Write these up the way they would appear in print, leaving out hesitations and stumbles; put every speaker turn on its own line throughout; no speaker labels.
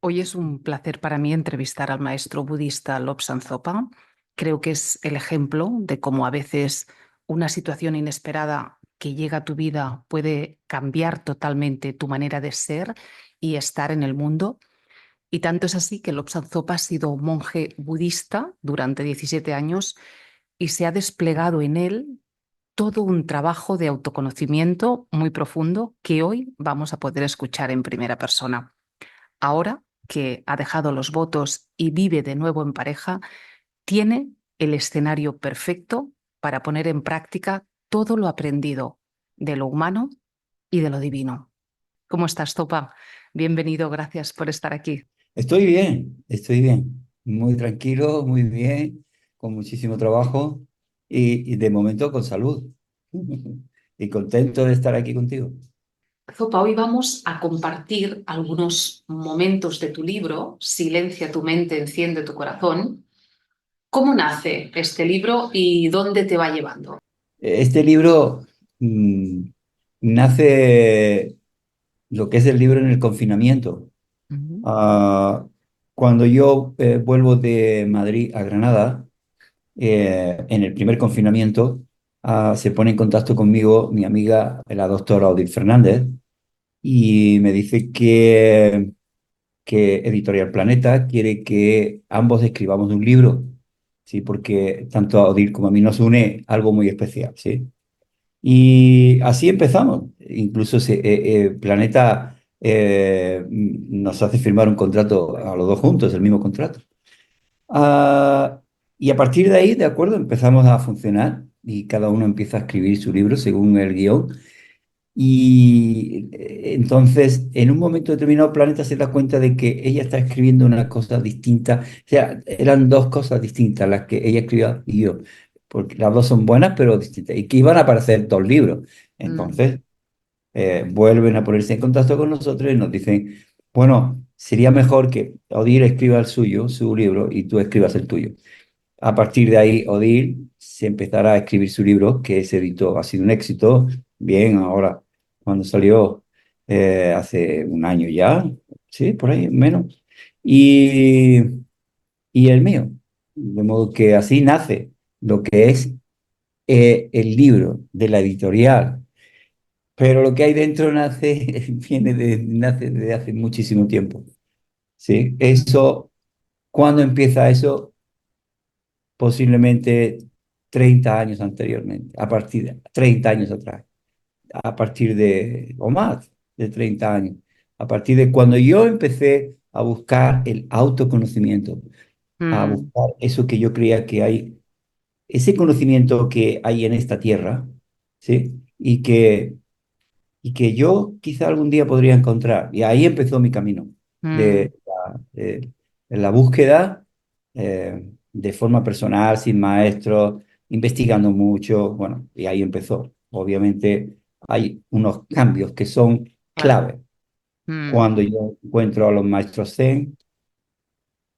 Hoy es un placer para mí entrevistar al maestro budista Lobsang Zopa. Creo que es el ejemplo de cómo a veces una situación inesperada que llega a tu vida puede cambiar totalmente tu manera de ser y estar en el mundo. Y tanto es así que Lobsang Zopa ha sido monje budista durante 17 años y se ha desplegado en él todo un trabajo de autoconocimiento muy profundo que hoy vamos a poder escuchar en primera persona. Ahora que ha dejado los votos y vive de nuevo en pareja, tiene el escenario perfecto para poner en práctica todo lo aprendido de lo humano y de lo divino. ¿Cómo estás, Topa? Bienvenido, gracias por estar aquí.
Estoy bien, muy tranquilo, muy bien, con muchísimo trabajo y de momento con salud. Y contento de estar aquí contigo.
Zopa, hoy vamos a compartir algunos momentos de tu libro, Silencia tu mente, enciende tu corazón. ¿Cómo nace este libro y dónde te va llevando?
Este libro mm, nace lo que es el libro en el confinamiento.
Ujú.
Ah, Cuando yo vuelvo de Madrid a Granada, en el primer confinamiento, se pone en contacto conmigo mi amiga, la doctora Odil Fernández, y me dice que Editorial Planeta quiere que ambos escribamos un libro, ¿sí? Porque tanto a Odil como a mí nos une algo muy especial, ¿sí? Y así empezamos. Incluso Planeta nos hace firmar un contrato a los dos juntos, el mismo contrato. Ah, y a partir de ahí, de acuerdo, empezamos a funcionar y cada uno empieza a escribir su libro según el guión. Y entonces, en un momento determinado, Planeta se da cuenta de que ella está escribiendo una cosa distinta. O sea, eran dos cosas distintas las que ella escribía y yo, porque las dos son buenas, pero distintas, y que iban a aparecer dos libros.
Mm,
Entonces, vuelven a ponerse en contacto con nosotros y nos dicen, bueno, sería mejor que Odir escriba el suyo, su libro, y tú escribas el tuyo. A partir de ahí, Odile se empezará a escribir su libro, que se editó, ha sido un éxito. Bien, ahora, cuando salió hace un año ya, sí, por ahí, menos. Y, y el mío. De modo que así nace lo que es el libro de la editorial. Pero lo que hay dentro nace, nace desde hace muchísimo tiempo. ¿Sí? Eso, ¿cuándo empieza eso? Posiblemente 30 años anteriormente, a partir de 30 años atrás, a partir de, o más de 30 años, a partir de cuando yo empecé a buscar el autoconocimiento, a
mm,
buscar eso que yo creía que hay, ese conocimiento que hay en esta tierra, ¿sí? Y que yo quizá algún día podría encontrar. Y ahí empezó mi camino
mm.
de, de la búsqueda de forma personal, sin maestros, investigando mucho. Bueno, y ahí empezó. Obviamente hay unos cambios que son
Claro.
clave.
Mm,
Cuando yo encuentro a los maestros Zen,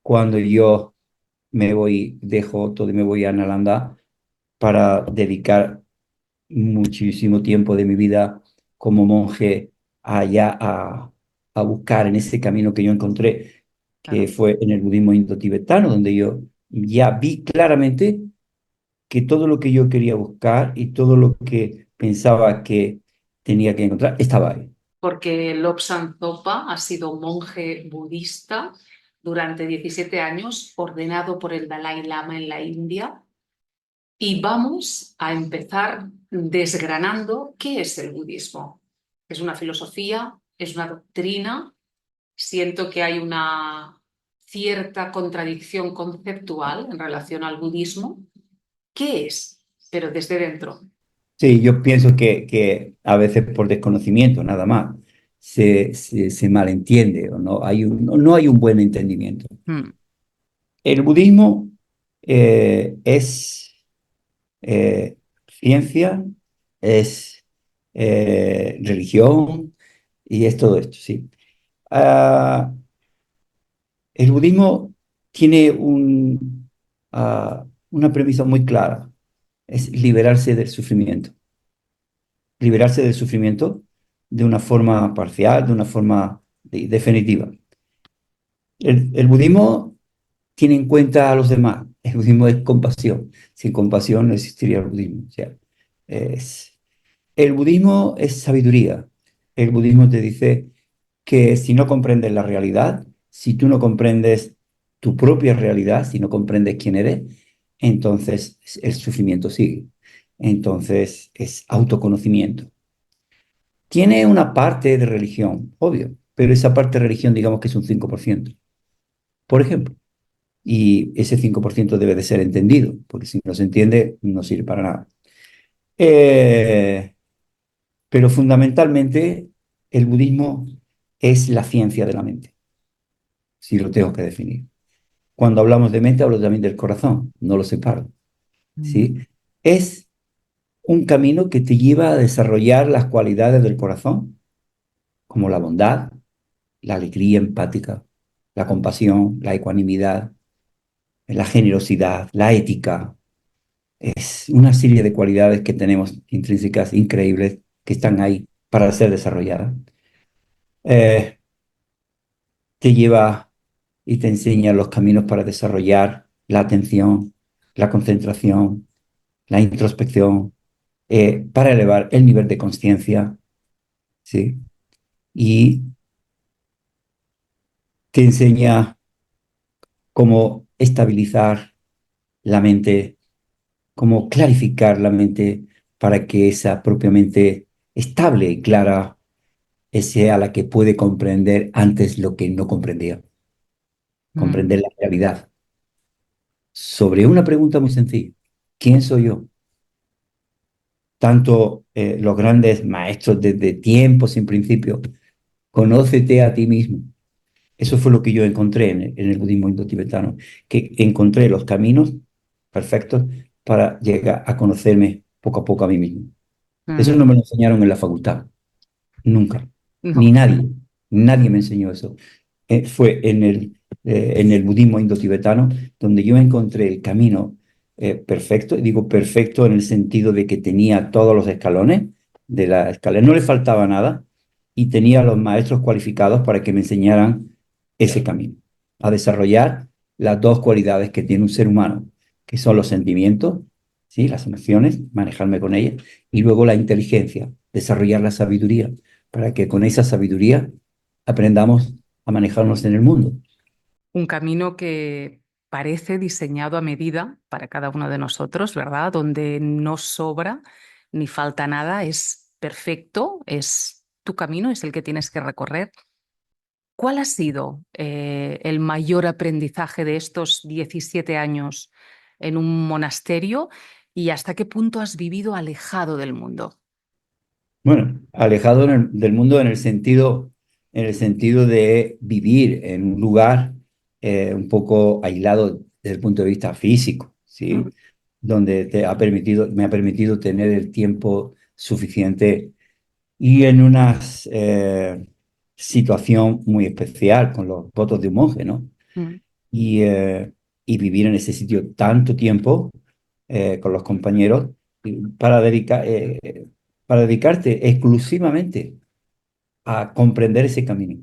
cuando yo me voy, dejo todo y me voy a Nalanda para dedicar muchísimo tiempo de mi vida como monje allá a buscar en ese camino que yo encontré, que
claro.
fue en el budismo indo-tibetano, donde yo ya vi claramente que todo lo que yo quería buscar y todo lo que pensaba que tenía que encontrar estaba ahí.
Porque Lobsang Zopa ha sido monje budista durante 17 años, ordenado por el Dalai Lama en la India. Y vamos a empezar desgranando qué es el budismo. ¿Es una filosofía? ¿Es una doctrina? Siento que hay una cierta contradicción conceptual en relación al budismo. ¿Qué es? Pero desde dentro.
Sí, yo pienso que a veces por desconocimiento nada más se malentiende o no hay un buen entendimiento.
Mm,
El budismo es ciencia, es religión y es todo esto, sí. Ah, el budismo tiene una premisa muy clara, es liberarse del sufrimiento de una forma parcial, de una forma definitiva. El budismo tiene en cuenta a los demás. El budismo es compasión. Sin compasión no existiría el budismo. O sea, es, el budismo es sabiduría. El budismo te dice que si no comprendes la realidad, si tú no comprendes tu propia realidad, si no comprendes quién eres, entonces el sufrimiento sigue. Entonces es autoconocimiento. Tiene una parte de religión, obvio, pero esa parte de religión digamos que es un 5%, por ejemplo. Y ese 5% debe de ser entendido, porque si no se entiende no sirve para nada. Eh, pero fundamentalmente el budismo es la ciencia de la mente, si lo tengo que definir. Cuando hablamos de mente, hablo también del corazón, no lo separo,
Mm,
¿sí? Es un camino que te lleva a desarrollar las cualidades del corazón, como la bondad, la alegría empática, la compasión, la ecuanimidad, la generosidad, la ética. Es una serie de cualidades que tenemos intrínsecas increíbles que están ahí para ser desarrolladas. Eh, Te lleva y te enseña los caminos para desarrollar la atención, la concentración, la introspección, para elevar el nivel de conciencia, ¿sí? Y te enseña cómo estabilizar la mente, cómo clarificar la mente para que esa propia mente estable y clara sea la que puede comprender antes lo que no comprendía,
mm,
comprender la realidad. Sobre una pregunta muy sencilla, ¿quién soy yo? Tanto los grandes maestros desde tiempos sin principio, conócete a ti mismo. Eso fue lo que yo encontré en el budismo indotibetano, que encontré los caminos perfectos para llegar a conocerme poco a poco a mí mismo. Eso
mm.
no me lo enseñaron en la facultad, nunca, ni
No.
nadie, nadie me enseñó eso. Fue en el budismo indotibetano donde yo encontré el camino perfecto, y digo perfecto en el sentido de que tenía todos los escalones de la escalera, no le faltaba nada, y tenía los maestros cualificados para que me enseñaran ese camino, a desarrollar las dos cualidades que tiene un ser humano, que son los sentimientos, ¿sí? Las emociones, manejarme con ellas, y luego la inteligencia, desarrollar la sabiduría, para que con esa sabiduría aprendamos a manejarnos en el mundo.
Un camino que parece diseñado a medida para cada uno de nosotros, ¿verdad? Donde no sobra ni falta nada, es perfecto, es tu camino, es el que tienes que recorrer. ¿Cuál ha sido el mayor aprendizaje de estos 17 años en un monasterio y hasta qué punto has vivido alejado del mundo?
Bueno, alejado del mundo en el sentido de vivir en un lugar un poco aislado desde el punto de vista físico, ¿sí?
Mm,
Donde me ha permitido tener el tiempo suficiente y en una situación muy especial con los votos de un monje, ¿no?
mm,
y, eh, y vivir en ese sitio tanto tiempo con los compañeros para, para dedicarte exclusivamente a comprender ese camino.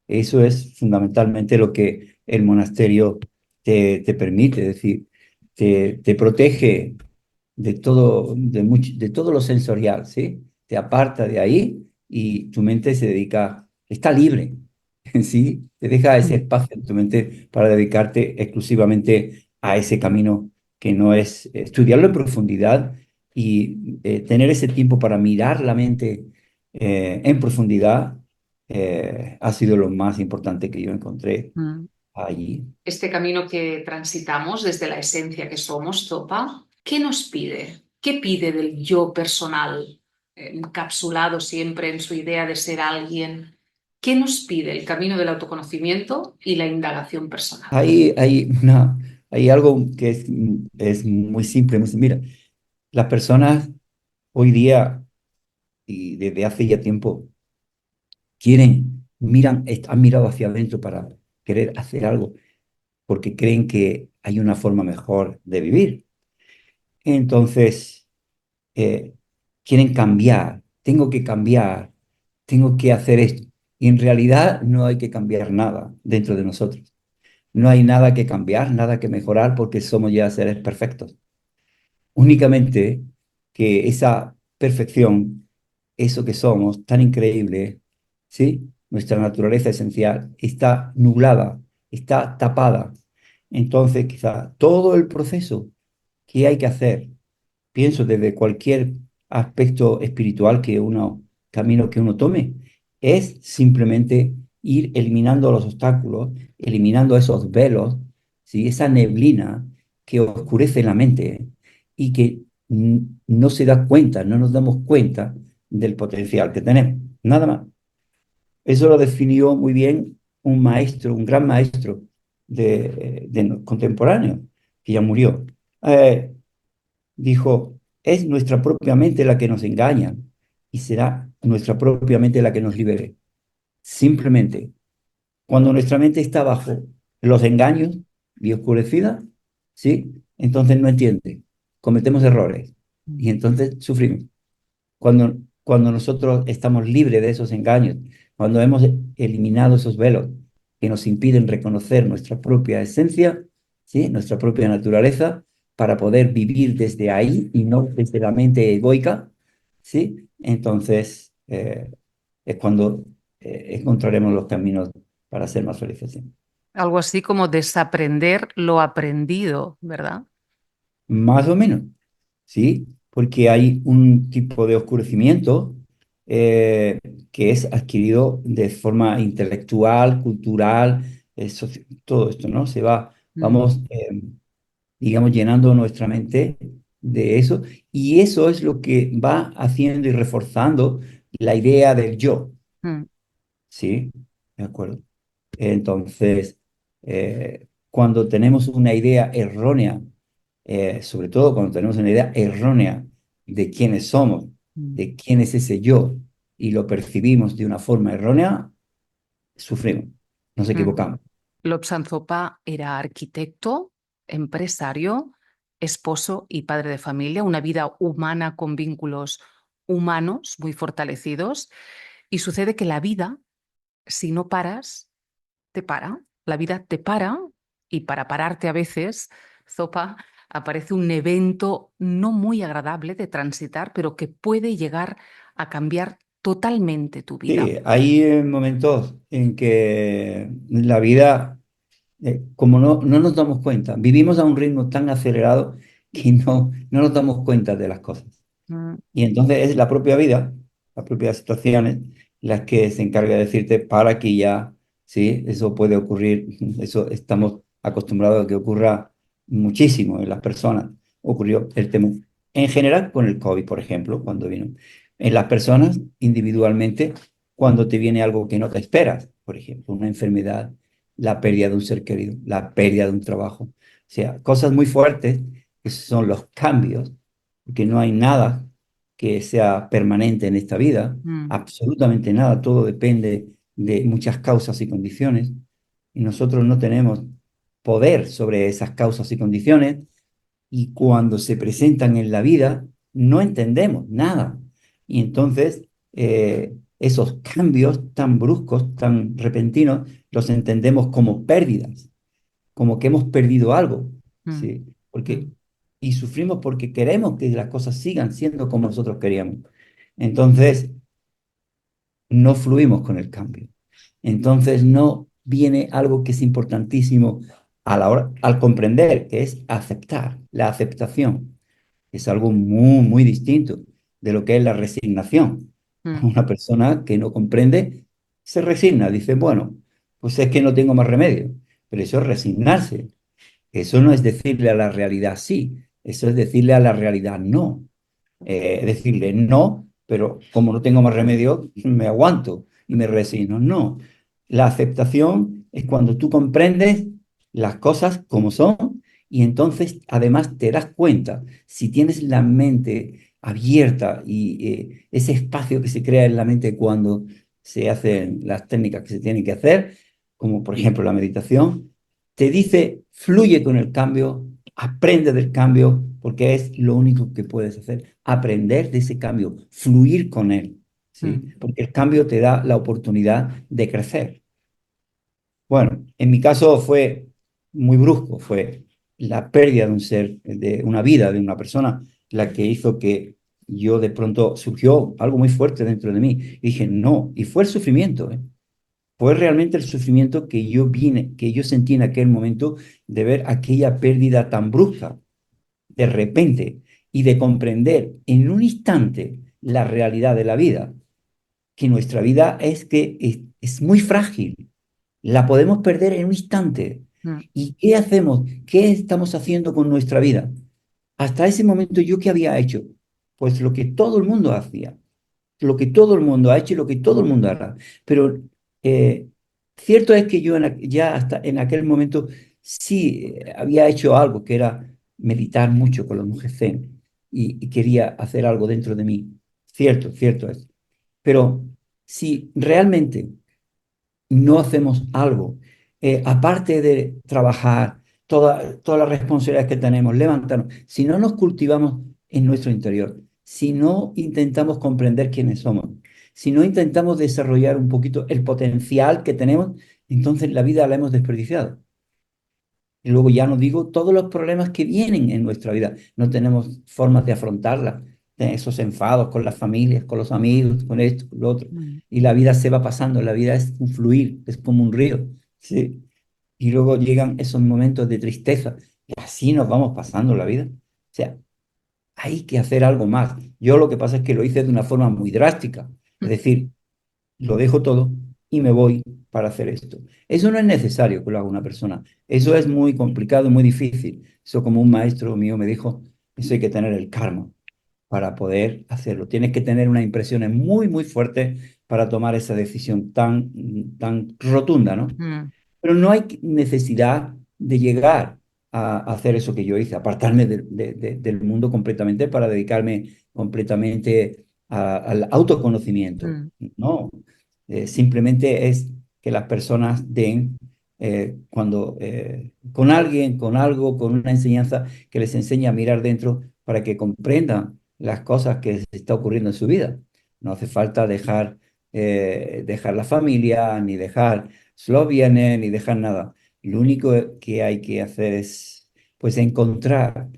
Eso es fundamentalmente lo que el monasterio te permite, es decir, te protege de todo, de todo lo sensorial, ¿sí? Te aparta de ahí y tu mente se dedica, está libre, ¿sí? Te deja ese
mm,
espacio en tu mente para dedicarte exclusivamente a ese camino que no es estudiarlo en profundidad y tener ese tiempo para mirar la mente en profundidad ha sido lo más importante que yo encontré
mm.
allí.
Este camino que transitamos desde la esencia que somos, Topa, ¿qué nos pide? ¿Qué pide del yo personal, encapsulado siempre en su idea de ser alguien? ¿Qué nos pide el camino del autoconocimiento y la indagación personal?
Hay algo que es muy simple. Mira, las personas hoy día y desde hace ya tiempo han mirado hacia adentro para querer hacer algo porque creen que hay una forma mejor de vivir. Entonces, eh, quieren cambiar, tengo que hacer esto. Y en realidad no hay que cambiar nada dentro de nosotros. no hay nada que cambiar, nada que mejorar porque somos ya seres perfectos. Únicamente que esa perfección, eso que somos, tan increíble, ¿sí? Nuestra naturaleza esencial está nublada, está tapada. Entonces, quizá todo el proceso que hay que hacer, pienso desde cualquier aspecto espiritual camino que uno tome, es simplemente ir eliminando los obstáculos, eliminando esos velos, ¿sí? Esa neblina que oscurece la mente y que no se da cuenta, no nos damos cuenta del potencial que tenemos. Nada más. Eso lo definió muy bien un maestro, un gran maestro contemporáneo, que ya murió. Eh, Dijo, es nuestra propia mente la que nos engaña y será nuestra propia mente la que nos libere. Simplemente, cuando nuestra mente está bajo los engaños y oscurecida, ¿sí? Entonces no entiende, cometemos errores y entonces sufrimos. Cuando nosotros estamos libres de esos engaños, cuando hemos eliminado esos velos que nos impiden reconocer nuestra propia esencia, ¿sí? Nuestra propia naturaleza, para poder vivir desde ahí y no desde la mente egoica, ¿sí? Entonces es cuando encontraremos los caminos para ser más felices. ¿Sí?
Algo así como desaprender lo aprendido, ¿verdad?
Más o menos, ¿sí? Porque hay un tipo de oscurecimiento eh, que es adquirido de forma intelectual, cultural, todo esto, ¿no?
Mm,
Vamos, digamos, llenando nuestra mente de eso, y eso es lo que va haciendo y reforzando la idea del yo,
mm,
¿sí? De acuerdo. Entonces, cuando tenemos una idea errónea, sobre todo cuando tenemos una idea errónea de quiénes somos,
mm,
de quién es ese yo, y lo percibimos de una forma errónea, sufrimos, nos
mm.
equivocamos.
Lobsang Zopa era arquitecto, empresario, esposo y padre de familia, una vida humana con vínculos humanos muy fortalecidos. Y sucede que la vida, si no paras, te para. La vida te para y para pararte a veces, Zopa, aparece un evento no muy agradable de transitar, pero que puede llegar a cambiar totalmente tu vida.
Sí, hay momentos en que la vida, como no nos damos cuenta, vivimos a un ritmo tan acelerado que no nos damos cuenta de las cosas.
Mm,
Y entonces es la propia vida, las propias situaciones, las que se encarga de decirte para aquí ya, sí, eso puede ocurrir, eso estamos acostumbrados a que ocurra muchísimo en las personas. Ocurrió el tema, en general con el COVID, por ejemplo, cuando vino. En las personas individualmente, cuando te viene algo que no te esperas, por ejemplo, una enfermedad, la pérdida de un ser querido, la pérdida de un trabajo, o sea, cosas muy fuertes que son los cambios, porque no hay nada que sea permanente en esta vida,
mm,
absolutamente nada, todo depende de muchas causas y condiciones, y nosotros no tenemos poder sobre esas causas y condiciones, y cuando se presentan en la vida, no entendemos nada. Y entonces, esos cambios tan bruscos, tan repentinos, los entendemos como pérdidas, como que hemos perdido algo,
mm,
¿sí? Porque,
mm,
y sufrimos porque queremos que las cosas sigan siendo como nosotros queríamos. Entonces, no fluimos con el cambio. Entonces, no viene algo que es importantísimo a la hora, al comprender, que es aceptar, la aceptación. Es algo muy distinto de lo que es la resignación.
mm,
Una persona que no comprende se resigna, dice, bueno, pues es que no tengo más remedio. Pero eso es resignarse. Eso no es decirle a la realidad sí, eso es decirle a la realidad no. Decirle no, pero como no tengo más remedio, me aguanto y me resigno. No. La aceptación es cuando tú comprendes las cosas como son y entonces además te das cuenta, si tienes la mente abierta y ese espacio que se crea en la mente cuando se hacen las técnicas que se tienen que hacer, como por ejemplo la meditación, te dice, fluye con el cambio, aprende del cambio, porque es lo único que puedes hacer, aprender de ese cambio, fluir con él, ¿sí?
mm,
Porque el cambio te da la oportunidad de crecer. Bueno, en mi caso fue muy brusco, fue la pérdida de un ser, de una vida, de una persona, la que hizo que yo de pronto surgió algo muy fuerte dentro de mí. Y dije, no, y fue el sufrimiento, ¿eh? Fue realmente el sufrimiento que yo sentí en aquel momento de ver aquella pérdida tan brusca, de repente, y de comprender en un instante la realidad de la vida, que nuestra vida es muy frágil, la podemos perder en un instante.
mm,
¿Y qué hacemos? ¿Qué estamos haciendo con nuestra vida? Hasta ese momento, ¿yo qué había hecho? Pues lo que todo el mundo hacía, lo que todo el mundo ha hecho y lo que todo el mundo hará. Pero eh, cierto es que yo ya hasta en aquel momento sí había hecho algo, que era meditar mucho con los monjes zen y quería hacer algo dentro de mí. Cierto, cierto es. Pero si realmente no hacemos algo, aparte de trabajar, todas las responsabilidades que tenemos, levantarnos, si no nos cultivamos en nuestro interior, si no intentamos comprender quiénes somos, si no intentamos desarrollar un poquito el potencial que tenemos, entonces la vida la hemos desperdiciado. Y luego ya no digo todos los problemas que vienen en nuestra vida. No tenemos formas de afrontarlas, de esos enfados con las familias, con los amigos, con esto, con lo otro.
mm,
Y la vida se va pasando, la vida es un fluir, es como un río, ¿sí? Y luego llegan esos momentos de tristeza y así nos vamos pasando la vida. O sea, hay que hacer algo más. Yo lo que pasa es que lo hice de una forma muy drástica. Es decir, lo dejo todo y me voy para hacer esto. Eso no es necesario que lo haga una persona. Eso es muy complicado, muy difícil. Eso como un maestro mío me dijo, eso hay que tener el karma para poder hacerlo. Tienes que tener unas impresiones muy, muy fuertes para tomar esa decisión tan rotunda, ¿no?
mm,
Pero no hay necesidad de llegar a hacer eso que yo hice, apartarme del mundo completamente para dedicarme completamente al autoconocimiento.
mm,
No, simplemente es que las personas den cuando con alguien, con algo, con una enseñanza que les enseñe a mirar dentro para que comprendan las cosas que se está ocurriendo en su vida. No hace falta dejar la familia ni dejar solo vienen y dejan nada. Lo único que hay que hacer es, pues, encontrar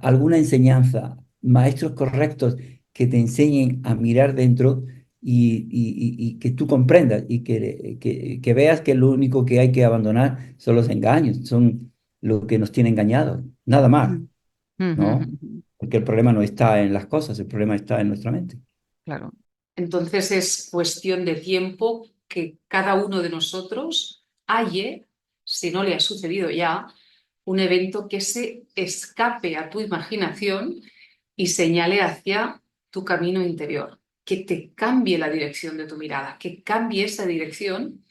alguna enseñanza, maestros correctos que te enseñen a mirar dentro y que tú comprendas y que veas que lo único que hay que abandonar son los engaños, son lo que nos tiene engañados, nada más,
mm, mm,
¿no?
mm.
Porque el problema no está en las cosas, el problema está en nuestra mente.
Claro. Entonces es cuestión de tiempo que cada uno de nosotros halle, si no le ha sucedido ya, un evento que se escape a tu imaginación y señale hacia tu camino interior, que te cambie la dirección de tu mirada, que cambie esa dirección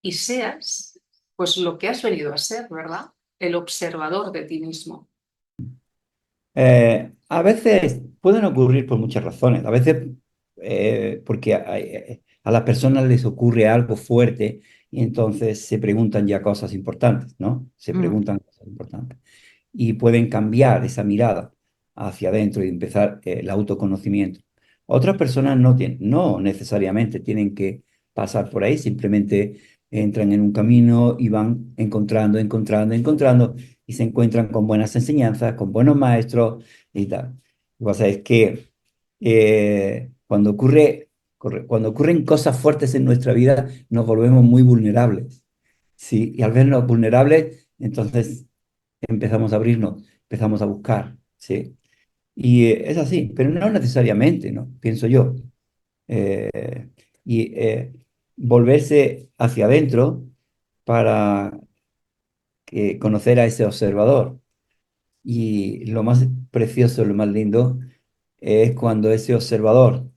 y seas pues lo que has venido a ser, ¿verdad? El observador de ti mismo.
A veces pueden ocurrir por muchas razones. A veces porque a las personas les ocurre algo fuerte y entonces se preguntan ya cosas importantes, ¿no? Se
Mm,
preguntan cosas importantes. Y pueden cambiar esa mirada hacia adentro y empezar el autoconocimiento. Otras personas no necesariamente tienen que pasar por ahí, simplemente entran en un camino y van encontrando y se encuentran con buenas enseñanzas, con buenos maestros y tal. Lo que pasa es que cuando ocurren cosas fuertes en nuestra vida, nos volvemos muy vulnerables, ¿sí? Y al vernos vulnerables, entonces empezamos a abrirnos, empezamos a buscar, ¿sí? Y es así, pero no necesariamente, ¿no? Pienso yo. Eh, y volverse hacia adentro para conocer a ese observador. Y lo más precioso, lo más lindo, es cuando ese observador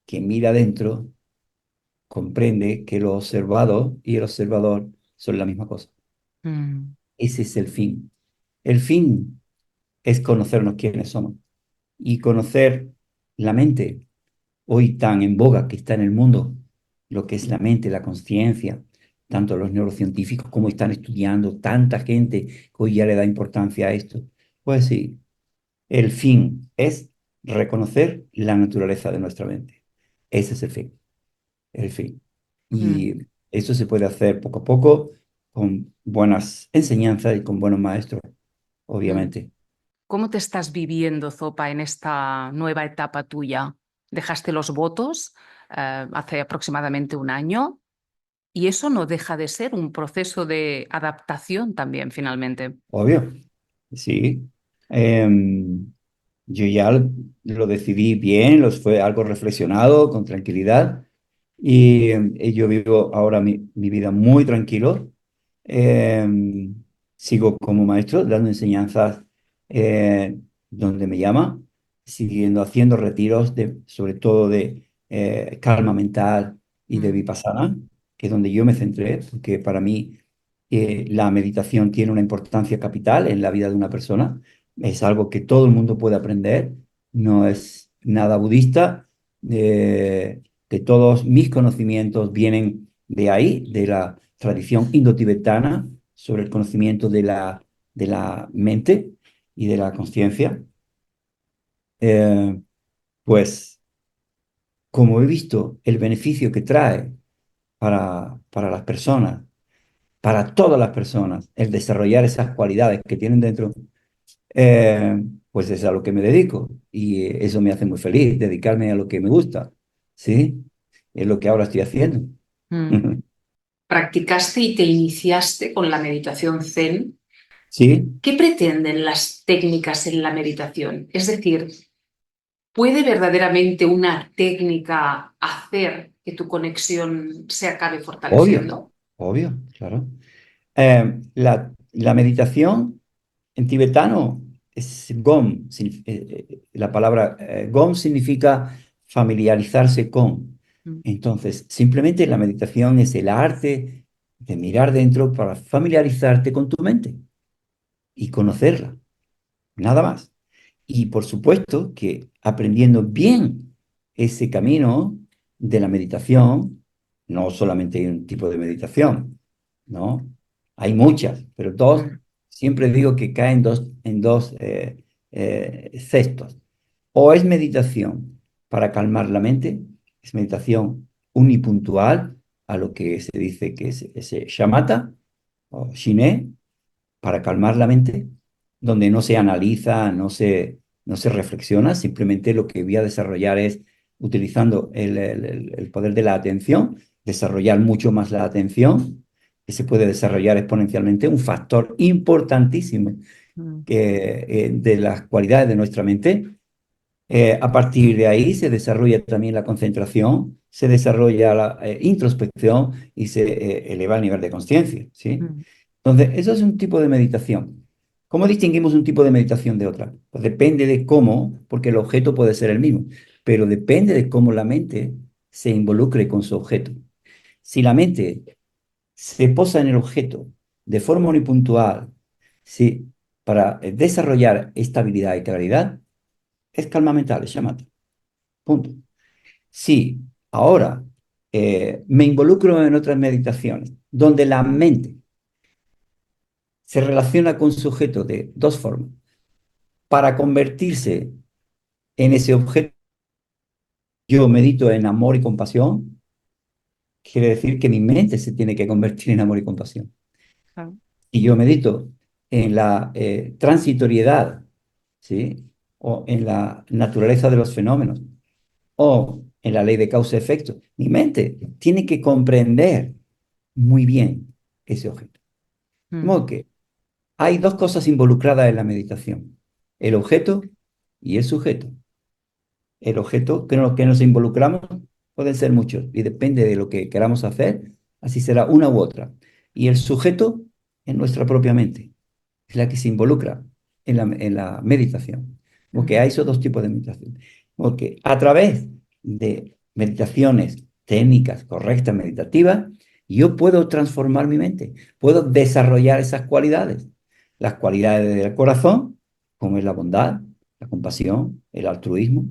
que mira adentro comprende que lo observado y el observador son la misma cosa.
mm,
Ese es el fin. El fin es conocernos quiénes somos y conocer la mente, hoy tan en boga que está en el mundo, lo que es la mente, la conciencia, tanto los neurocientíficos como están estudiando, tanta gente que hoy ya le da importancia a esto. Pues sí, el fin es reconocer la naturaleza de nuestra mente. Ese es el fin, el fin.
mm,
Y eso se puede hacer poco a poco, con buenas enseñanzas y con buenos maestros,
Mm.
obviamente.
¿Cómo te estás viviendo, Zopa, en esta nueva etapa tuya? Dejaste los votos hace aproximadamente un año y eso no deja de ser un proceso de adaptación también, finalmente.
Obvio, sí. Yo ya lo decidí bien, fue algo reflexionado, con tranquilidad, y yo vivo ahora mi vida muy tranquilo. Em, Sigo como maestro, dando enseñanzas eh, donde me llama, siguiendo haciendo retiros, sobre todo de calma mental y de
Mm,
vipassana, que es donde yo me centré, porque para mí la meditación tiene una importancia capital en la vida de una persona. Es algo que todo el mundo puede aprender, no es nada budista. Que todos mis conocimientos vienen de ahí, de la tradición indotibetana, sobre el conocimiento de la mente y de la conciencia. Eh, pues como he visto el beneficio que trae para las personas, para todas las personas, el desarrollar esas cualidades que tienen dentro, eh, pues es a lo que me dedico y eso me hace muy feliz, dedicarme a lo que me gusta, ¿sí? Es lo que ahora estoy haciendo.
mm. Practicaste y te iniciaste con la meditación Zen.
Sí,
¿Qué pretenden las técnicas en la meditación? Es decir, ¿puede verdaderamente una técnica hacer que tu conexión se acabe
obvio,
fortaleciendo?
obvio, claro. La meditación en tibetano es Gom. La palabra Gom significa familiarizarse con.
Mm,
Entonces, simplemente la meditación es el arte de mirar dentro para familiarizarte con tu mente y conocerla, nada más. Y por supuesto que aprendiendo bien ese camino de la meditación, no solamente hay un tipo de meditación, ¿no? Hay muchas, pero dos,
mm,
siempre digo que caen en dos cestos. O es meditación para calmar la mente, es meditación unipuntual, a lo que se dice que es ese shamatha o shiné, para calmar la mente, donde no se analiza, no se reflexiona, simplemente lo que voy a desarrollar es, utilizando el poder de la atención, desarrollar mucho más la atención, que se puede desarrollar exponencialmente, un factor importantísimo
mm,
de las cualidades de nuestra mente. A partir de ahí se desarrolla también la concentración, se desarrolla la introspección y se eleva el nivel de conciencia, ¿sí?
mm,
Entonces, eso es un tipo de meditación. ¿Cómo distinguimos un tipo de meditación de otra? Pues depende de cómo, porque el objeto puede ser el mismo, pero depende de cómo la mente se involucre con su objeto. Si la mente se posa en el objeto de forma unipuntual, ¿sí? Para desarrollar estabilidad y claridad, es calma mental, es shamatha. Punto. Si ahora me involucro en otras meditaciones donde la mente se relaciona con su sujeto de dos formas, para convertirse en ese objeto, yo medito en amor y compasión, quiere decir que mi mente se tiene que convertir en amor y compasión.
claro.
Y yo medito en la transitoriedad, ¿sí? O en la naturaleza de los fenómenos, o en la ley de causa-efecto. Mi mente tiene que comprender muy bien ese objeto. De
Mm,
modo que hay dos cosas involucradas en la meditación, el objeto y el sujeto. El objeto que nos involucramos pueden ser muchos y depende de lo que queramos hacer, así será una u otra. Y el sujeto es nuestra propia mente, es la que se involucra en la meditación. Porque
mm,
hay esos dos tipos de meditación. Porque a través de meditaciones técnicas correctas, meditativas, yo puedo transformar mi mente, puedo desarrollar esas cualidades. Las cualidades del corazón, como es la bondad, la compasión, el altruismo,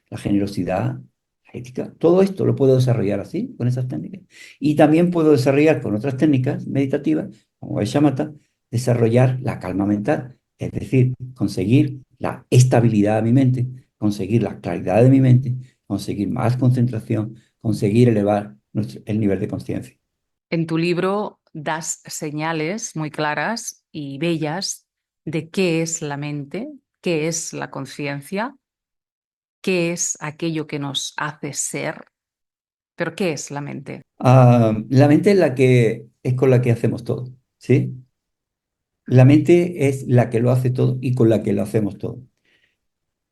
la generosidad, la ética, todo esto lo puedo desarrollar así, con esas técnicas. Y también puedo desarrollar con otras técnicas meditativas, como el shamatha, desarrollar la calma mental, es decir, conseguir la estabilidad de mi mente, conseguir la claridad de mi mente, conseguir más concentración, conseguir elevar el nivel de conciencia.
En tu libro das señales muy claras y bellas de qué es la mente, qué es la conciencia, qué es aquello que nos hace ser, pero ¿qué es la mente?
La mente es la que es con la que hacemos todo, ¿sí? La mente es la que lo hace todo y con la que lo hacemos todo.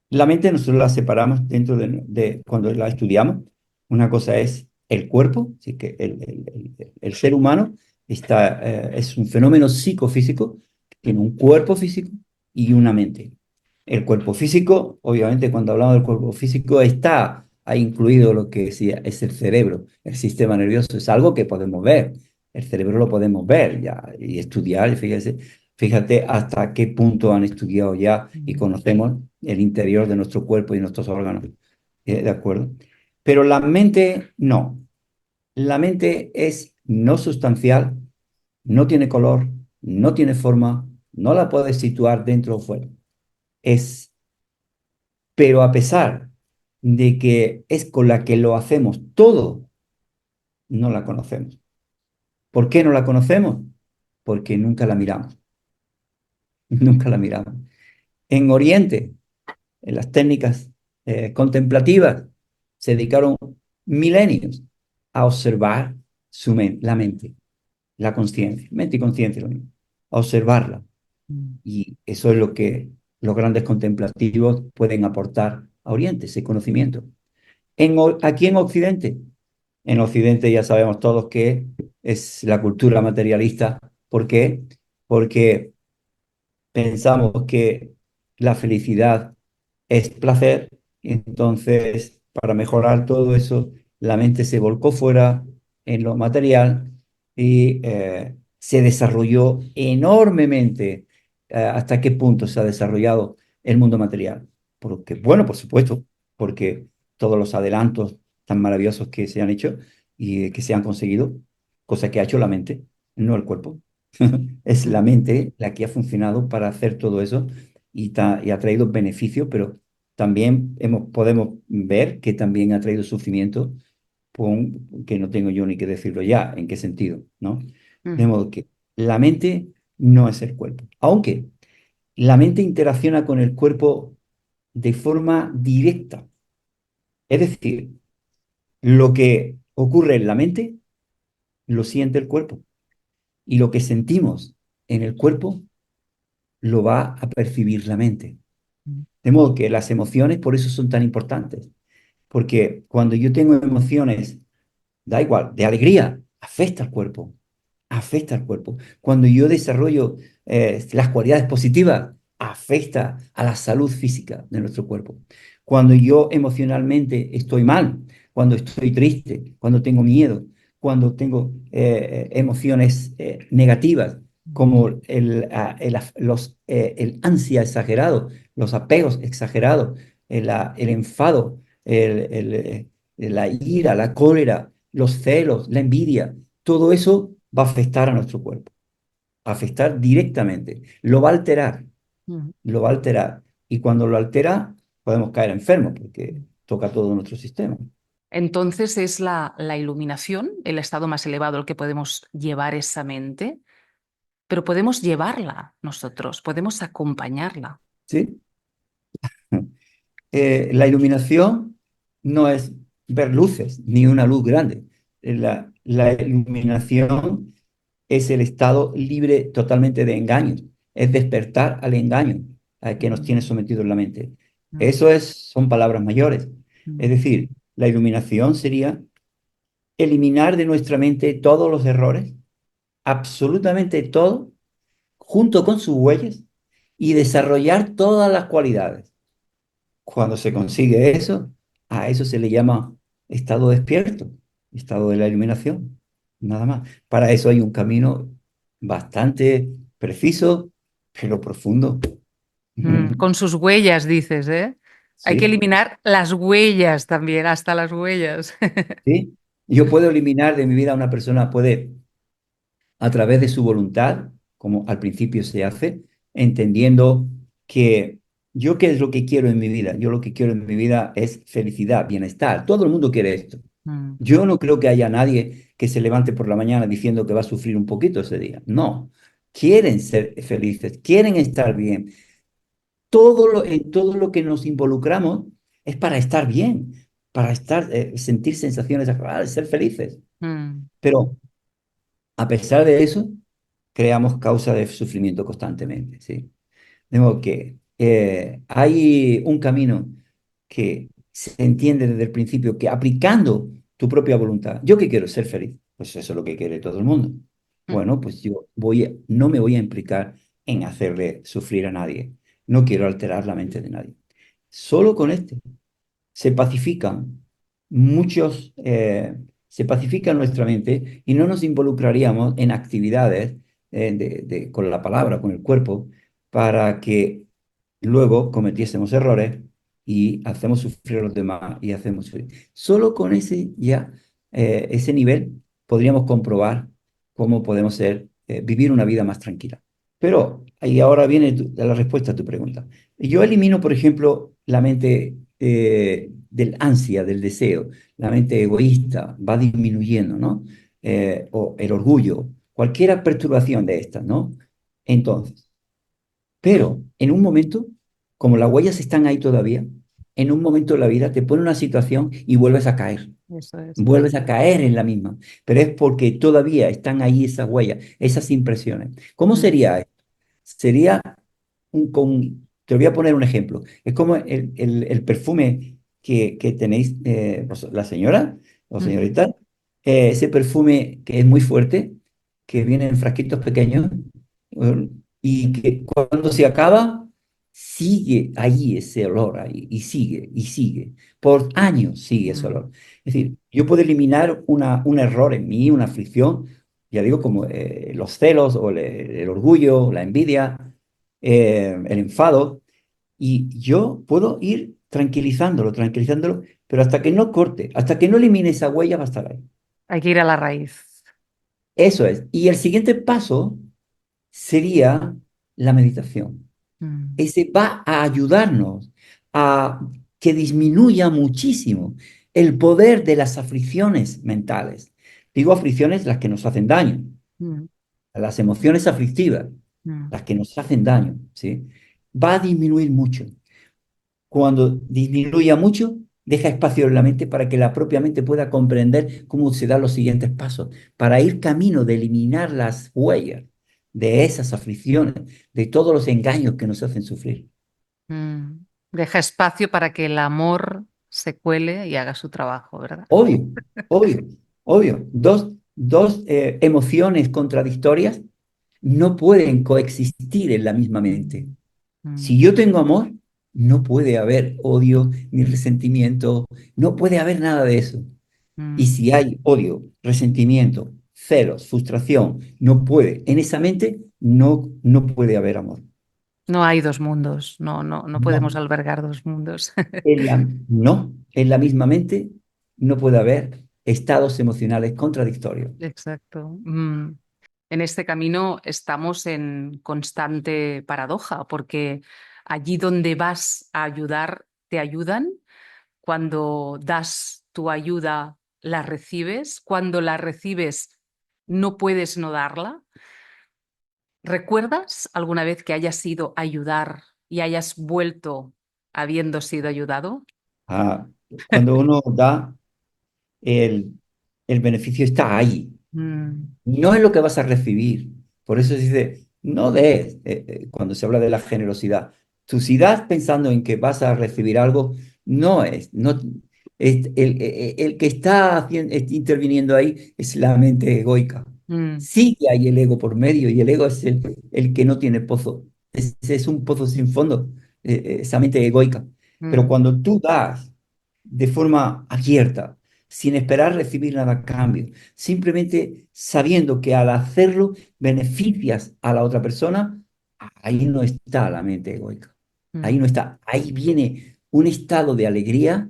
La mente nosotros la separamos dentro de cuando la estudiamos. Una cosa es el cuerpo, así que el ser humano es un fenómeno psicofísico, tiene un cuerpo físico y una mente. El cuerpo físico, obviamente cuando hablamos del cuerpo físico, está ahí incluido lo que es el cerebro, el sistema nervioso, es algo que podemos ver. El cerebro lo podemos ver ya y estudiar, fíjate hasta qué punto han estudiado ya y conocemos el interior de nuestro cuerpo y nuestros órganos. ¿De acuerdo? Pero la mente no. La mente es no sustancial, no tiene color, no tiene forma, no la puedes situar dentro o fuera. Es, pero a pesar de que es con la que lo hacemos todo, no la conocemos. ¿Por qué no la conocemos? Porque nunca la miramos, nunca la miramos. En Oriente, en las técnicas contemplativas, se dedicaron milenios a observar la mente, la conciencia, mente y conciencia, lo mismo, a observarla. Y eso es lo que los grandes contemplativos pueden aportar a Oriente, ese conocimiento. Aquí en Occidente ya sabemos todos que es la cultura materialista. ¿Por qué? Porque pensamos que la felicidad es placer, y entonces para mejorar todo eso, la mente se volcó fuera en lo material y se desarrolló enormemente. ¿Hasta qué punto se ha desarrollado el mundo material? Porque, bueno, por supuesto, porque todos los adelantos tan maravillosos que se han hecho y que se han conseguido, cosa que ha hecho la mente, no el cuerpo. Es la mente la que ha funcionado para hacer todo eso y ha traído beneficios, pero también podemos ver que también ha traído sufrimiento, que no tengo yo ni que decirlo ya, en qué sentido, ¿no? De
Ujú,
modo que la mente no es el cuerpo, aunque la mente interacciona con el cuerpo de forma directa. Es decir, lo que ocurre en la mente lo siente el cuerpo y lo que sentimos en el cuerpo lo va a percibir la mente. De modo que las emociones por eso son tan importantes, porque cuando yo tengo emociones, da igual, de alegría, afecta al cuerpo, afecta al cuerpo. Cuando yo desarrollo las cualidades positivas, afecta a la salud física de nuestro cuerpo. Cuando yo emocionalmente estoy mal, cuando estoy triste, cuando tengo miedo, cuando tengo emociones negativas, como el ansia exagerado, los apegos exagerados, el enfado, la ira, la cólera, los celos, la envidia, todo eso va a afectar a nuestro cuerpo, a afectar directamente. Lo va a alterar,
ujú.
lo va a alterar. Y cuando lo altera, podemos caer enfermos porque toca todo nuestro sistema.
Entonces es la iluminación, el estado más elevado al que podemos llevar esa mente, pero podemos llevarla nosotros, podemos acompañarla.
¿Sí? La iluminación no es ver luces, ni una luz grande. La iluminación es el estado libre totalmente de engaños, es despertar al engaño que nos tiene sometidos en la mente. Son palabras mayores. Es decir, la iluminación sería eliminar de nuestra mente todos los errores, absolutamente todo, junto con sus huellas, y desarrollar todas las cualidades. Cuando se consigue eso, a eso se le llama estado despierto, estado de la iluminación, nada más. Para eso hay un camino bastante preciso, pero profundo.
Con sus huellas, dices, ¿eh? Hay que
Sí,
eliminar las huellas también, hasta las huellas.
sí. Yo puedo eliminar de mi vida a una persona, puede a través de su voluntad, como al principio se hace, entendiendo que yo qué es lo que quiero en mi vida. Yo lo que quiero en mi vida es felicidad, bienestar. Todo el mundo quiere esto.
mm,
Yo no creo que haya nadie que se levante por la mañana diciendo que va a sufrir un poquito ese día. No, quieren ser felices, quieren estar bien. En todo lo que nos involucramos es para estar bien, para sentir sensaciones agradables, ser felices.
mm.
Pero a pesar de eso, creamos causa de sufrimiento constantemente, ¿sí? Digo que hay un camino que se entiende desde el principio, que aplicando tu propia voluntad, ¿yo qué quiero? Ser feliz. Pues eso es lo que quiere todo el mundo.
Mm.
Bueno, pues no me voy a implicar en hacerle sufrir a nadie. No quiero alterar la mente de nadie. Solo con este se pacifican muchos, se pacifica nuestra mente y no nos involucraríamos en actividades con la palabra, con el cuerpo, para que luego cometiésemos errores y hacemos sufrir a los demás y hacemos sufrir. Solo con ese nivel podríamos comprobar cómo podemos vivir una vida más tranquila. Pero ahí ahora viene la respuesta a tu pregunta. Yo elimino, por ejemplo, la mente del ansia, del deseo, la mente egoísta va disminuyendo, ¿no? O el orgullo, cualquier perturbación de estas, ¿no? Entonces, pero en un momento, como las huellas están ahí todavía, en un momento de la vida te pone una situación y
Eso es.
vuelves a caer en la misma, pero es porque todavía están ahí esas huellas, esas impresiones. ¿Cómo
Mm,
sería esto? Sería te voy a poner un ejemplo. Es como el perfume que tenéis, la señora o
ujú,
señorita, ese perfume que es muy fuerte, que viene en frasquitos pequeños, y que cuando se acaba, sigue ahí ese olor ahí, y sigue. Por años sigue ese
mm,
olor. Es decir, yo puedo eliminar un error en mí, una aflicción, ya digo, como los celos o el orgullo, la envidia, el enfado, y yo puedo ir tranquilizándolo, pero hasta que no corte, hasta que no elimine esa huella, va a estar ahí.
Hay que ir a la raíz.
Eso es. Y el siguiente paso sería la meditación.
Mm,
Ese va a ayudarnos a que disminuya muchísimo el poder de las aflicciones mentales. Digo aflicciones las que nos hacen daño,
mm,
las emociones aflictivas,
mm.
las que nos hacen daño, ¿sí? Va a disminuir mucho. Cuando disminuya mucho, deja espacio en la mente para que la propia mente pueda comprender cómo se dan los siguientes pasos, para ir camino de eliminar las huellas de esas aflicciones, de todos los engaños que nos hacen sufrir.
Mm. Deja espacio para que el amor se cuele y haga su trabajo, ¿verdad?
Obvio, obvio, obvio. Dos emociones contradictorias no pueden coexistir en la misma mente.
Mm, mm,
Si yo tengo amor, no puede haber odio ni resentimiento, no puede haber nada de eso. Y
mm.
si hay odio, resentimiento, celos, frustración, no puede. En esa mente no puede haber amor.
No hay dos mundos, no podemos
No,
albergar dos mundos.
no, en la misma mente no puede haber estados emocionales contradictorios.
Exacto. Mm. En este camino estamos en constante paradoja, porque allí donde vas a ayudar, te ayudan. Cuando das tu ayuda, la recibes. Cuando la recibes, no puedes no darla. ¿Recuerdas alguna vez que hayas ido a ayudar y hayas vuelto habiendo sido ayudado?
Ah, cuando uno da, el, el beneficio está ahí.
Mm,
No es lo que vas a recibir. Por eso se dice, no des, cuando se habla de la generosidad. Tú si das pensando en que vas a recibir algo, no es el que está interviniendo ahí es la mente egoica.
mm,
Sí que hay el ego por medio y el ego es el que no tiene pozo. Es un pozo sin fondo, esa mente egoica. Pero
mm,
cuando tú das de forma abierta, sin esperar recibir nada a cambio, simplemente sabiendo que al hacerlo beneficias a la otra persona, ahí no está la mente egoica. Ahí
mm,
no está. Ahí viene un estado de alegría,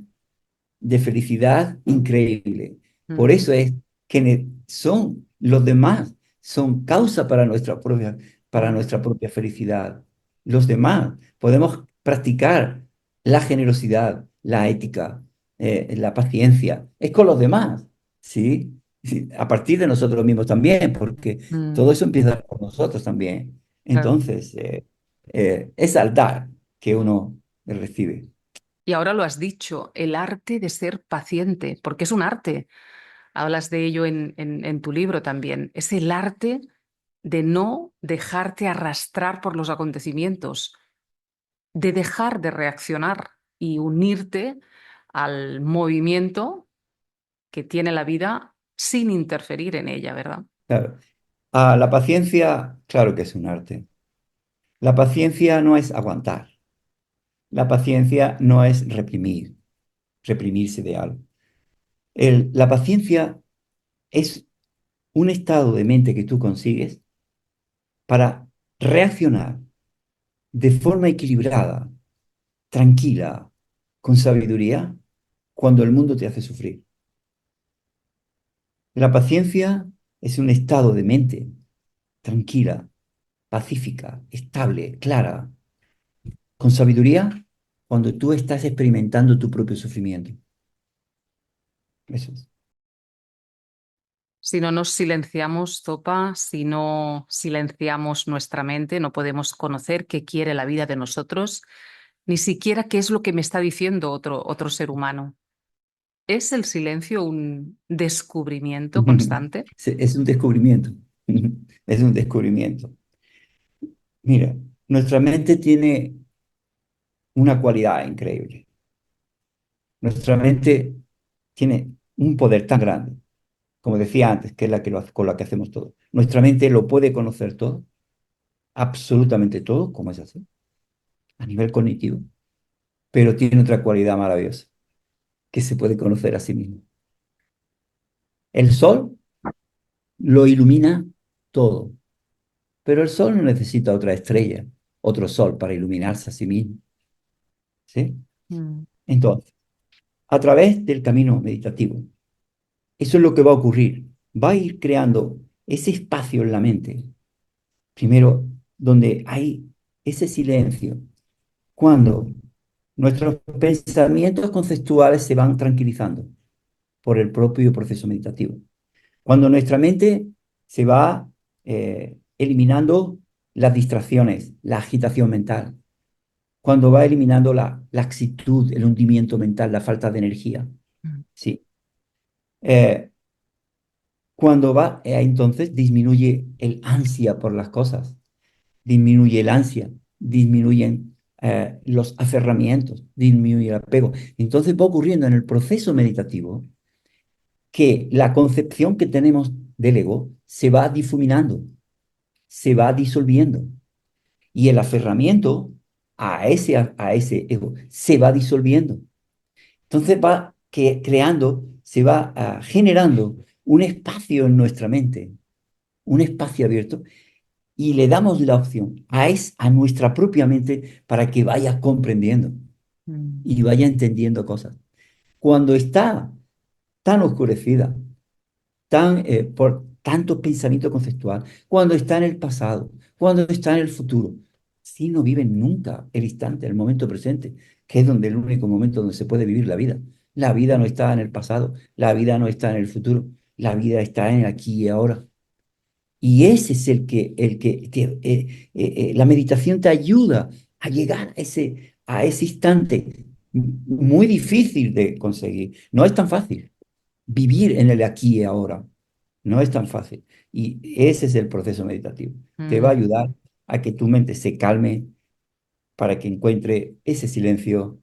de felicidad increíble. Por
mm,
eso es que son los demás, son causa para
mm,
nuestra propia felicidad. Los demás podemos practicar la generosidad, la ética, la paciencia, es con los demás, ¿sí? Sí, a partir de nosotros mismos también, porque
Mm,
todo eso empieza por nosotros también.
claro.
Entonces, es al dar que uno recibe.
Y ahora lo has dicho, el arte de ser paciente, porque es un arte. Hablas de ello en tu libro también. Es el arte de no dejarte arrastrar por los acontecimientos, de dejar de reaccionar y unirte al movimiento que tiene la vida sin interferir en ella, ¿verdad?
Claro. La paciencia, claro que es un arte. La paciencia no es aguantar. La paciencia no es reprimir, reprimirse de algo. La paciencia es un estado de mente que tú consigues para reaccionar de forma equilibrada, tranquila, con sabiduría, cuando el mundo te hace sufrir. La paciencia es un estado de mente tranquila, pacífica, estable, clara, con sabiduría, cuando tú estás experimentando tu propio sufrimiento. Eso es.
Si no nos silenciamos, Zopa, si no silenciamos nuestra mente, no podemos conocer qué quiere la vida de nosotros, ni siquiera qué es lo que me está diciendo otro ser humano. ¿Es el silencio un descubrimiento constante?
Es un descubrimiento. Es un descubrimiento. Mira, nuestra mente tiene una cualidad increíble. Nuestra mente tiene un poder tan grande, como decía antes, que es la que con la que hacemos todo. Nuestra mente lo puede conocer todo, absolutamente todo, como es así, a nivel cognitivo, pero tiene otra cualidad maravillosa, que se puede conocer a sí mismo. El sol lo ilumina todo, pero el sol no necesita otra estrella, otro sol para iluminarse a sí mismo, ¿sí?
Mm,
Entonces, a través del camino meditativo, eso es lo que va a ocurrir. Va a ir creando ese espacio en la mente, primero, donde hay ese silencio, cuando nuestros pensamientos conceptuales se van tranquilizando por el propio proceso meditativo. Cuando nuestra mente se va eliminando las distracciones, la agitación mental, cuando va eliminando la laxitud, el hundimiento mental, la falta de energía,
mm,
sí. Eh, Cuando va, entonces disminuye el ansia por las cosas, disminuye el ansia, disminuyen los aferramientos, disminuye el apego. Entonces va ocurriendo en el proceso meditativo que la concepción que tenemos del ego se va difuminando, se va disolviendo y el aferramiento a ese ego se va disolviendo. Entonces va creando, se va generando un espacio en nuestra mente, un espacio abierto, y le damos la opción a nuestra propia mente para que vaya comprendiendo
mm.
y vaya entendiendo cosas. Cuando está tan oscurecida, por tanto pensamiento conceptual, cuando está en el pasado, cuando está en el futuro, si no viven nunca el instante, el momento presente, que es donde el único momento donde se puede vivir la vida. La vida no está en el pasado, la vida no está en el futuro, la vida está en aquí y ahora. Y ese es la meditación te ayuda a llegar a ese instante muy difícil de conseguir. No es tan fácil vivir en el aquí y ahora. No es tan fácil. Y ese es el proceso meditativo. Te va a
Mm.
ayudar a que tu mente se calme para que encuentre ese silencio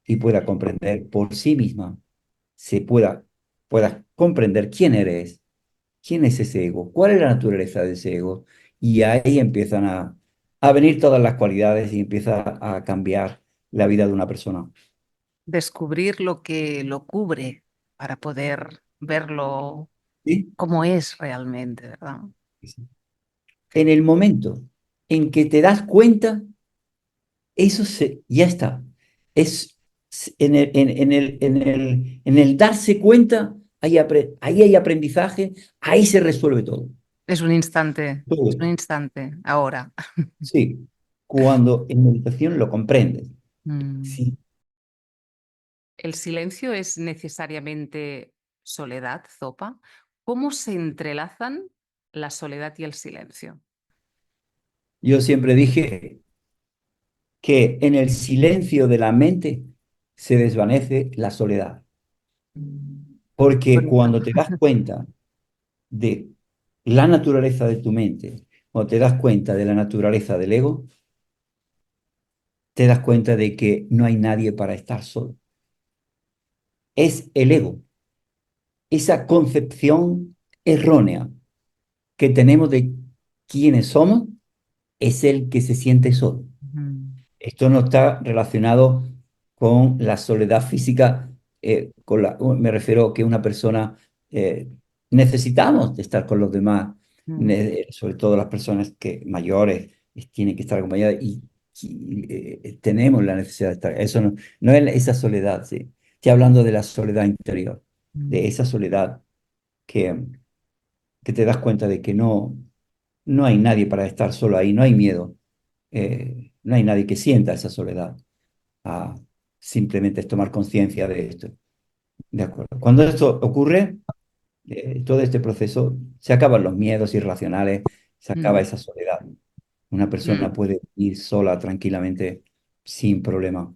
y pueda comprender por sí misma, pueda comprender quién eres. ¿Quién es ese ego? ¿Cuál es la naturaleza de ese ego? Y ahí empiezan a venir todas las cualidades y empieza a cambiar la vida de una persona.
Descubrir lo que lo cubre para poder verlo
¿Sí?
como es realmente, ¿verdad?
Sí. En el momento en que te das cuenta, ya está. Es en el darse cuenta, ahí hay aprendizaje, ahí se resuelve todo.
Es un
Todo.
instante, ahora.
Sí, cuando en meditación lo comprendes.
Mm.
Sí,
¿El silencio es necesariamente soledad, Zopa? ¿Cómo se entrelazan la soledad y el silencio?
Yo siempre dije que en el silencio de la mente se desvanece la soledad, porque
Bonito.
cuando te das cuenta de la naturaleza de tu mente, cuando te das cuenta de la naturaleza del ego, te das cuenta de que no hay nadie para estar solo. Es el ego, esa concepción errónea que tenemos de quiénes somos, es el que se siente solo.
Mm,
Esto no está relacionado con la soledad física, me refiero a que una persona necesitamos de estar con los demás,
mm,
sobre todo las personas que mayores tienen que estar acompañadas y tenemos la necesidad de estar. Eso no es esa soledad, sí. Estoy hablando de la soledad interior, de
mm,
esa soledad que, que te das cuenta de que no hay nadie para estar solo ahí, no hay miedo, no hay nadie que sienta esa soledad. Ah, simplemente es tomar conciencia de esto. De acuerdo. Cuando esto ocurre, todo este proceso, se acaban los miedos irracionales, se acaba
mm,
esa soledad. Una persona
mm.
puede ir sola tranquilamente, sin problema,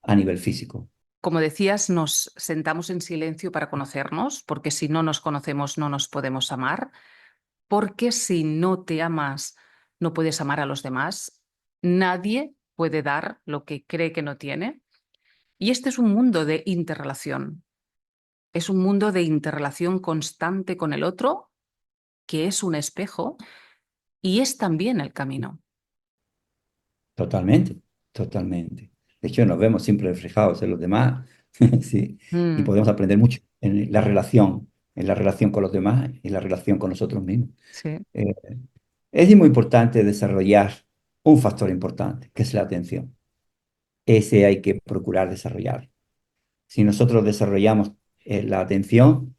a nivel físico.
Como decías, nos sentamos en silencio para conocernos, porque si no nos conocemos no nos podemos amar, porque si no te amas no puedes amar a los demás. Nadie puede dar lo que cree que no tiene. Y este es un mundo de interrelación. Es un mundo de interrelación constante con el otro, que es un espejo y es también el camino.
Totalmente, totalmente. De hecho, nos vemos siempre reflejados en los demás, sí, y
Mm,
podemos aprender mucho en la relación con los demás y la relación con nosotros mismos.
sí.
Eh, es muy importante desarrollar un factor importante, que es la atención. Ese hay que procurar desarrollar. Si nosotros desarrollamos la atención,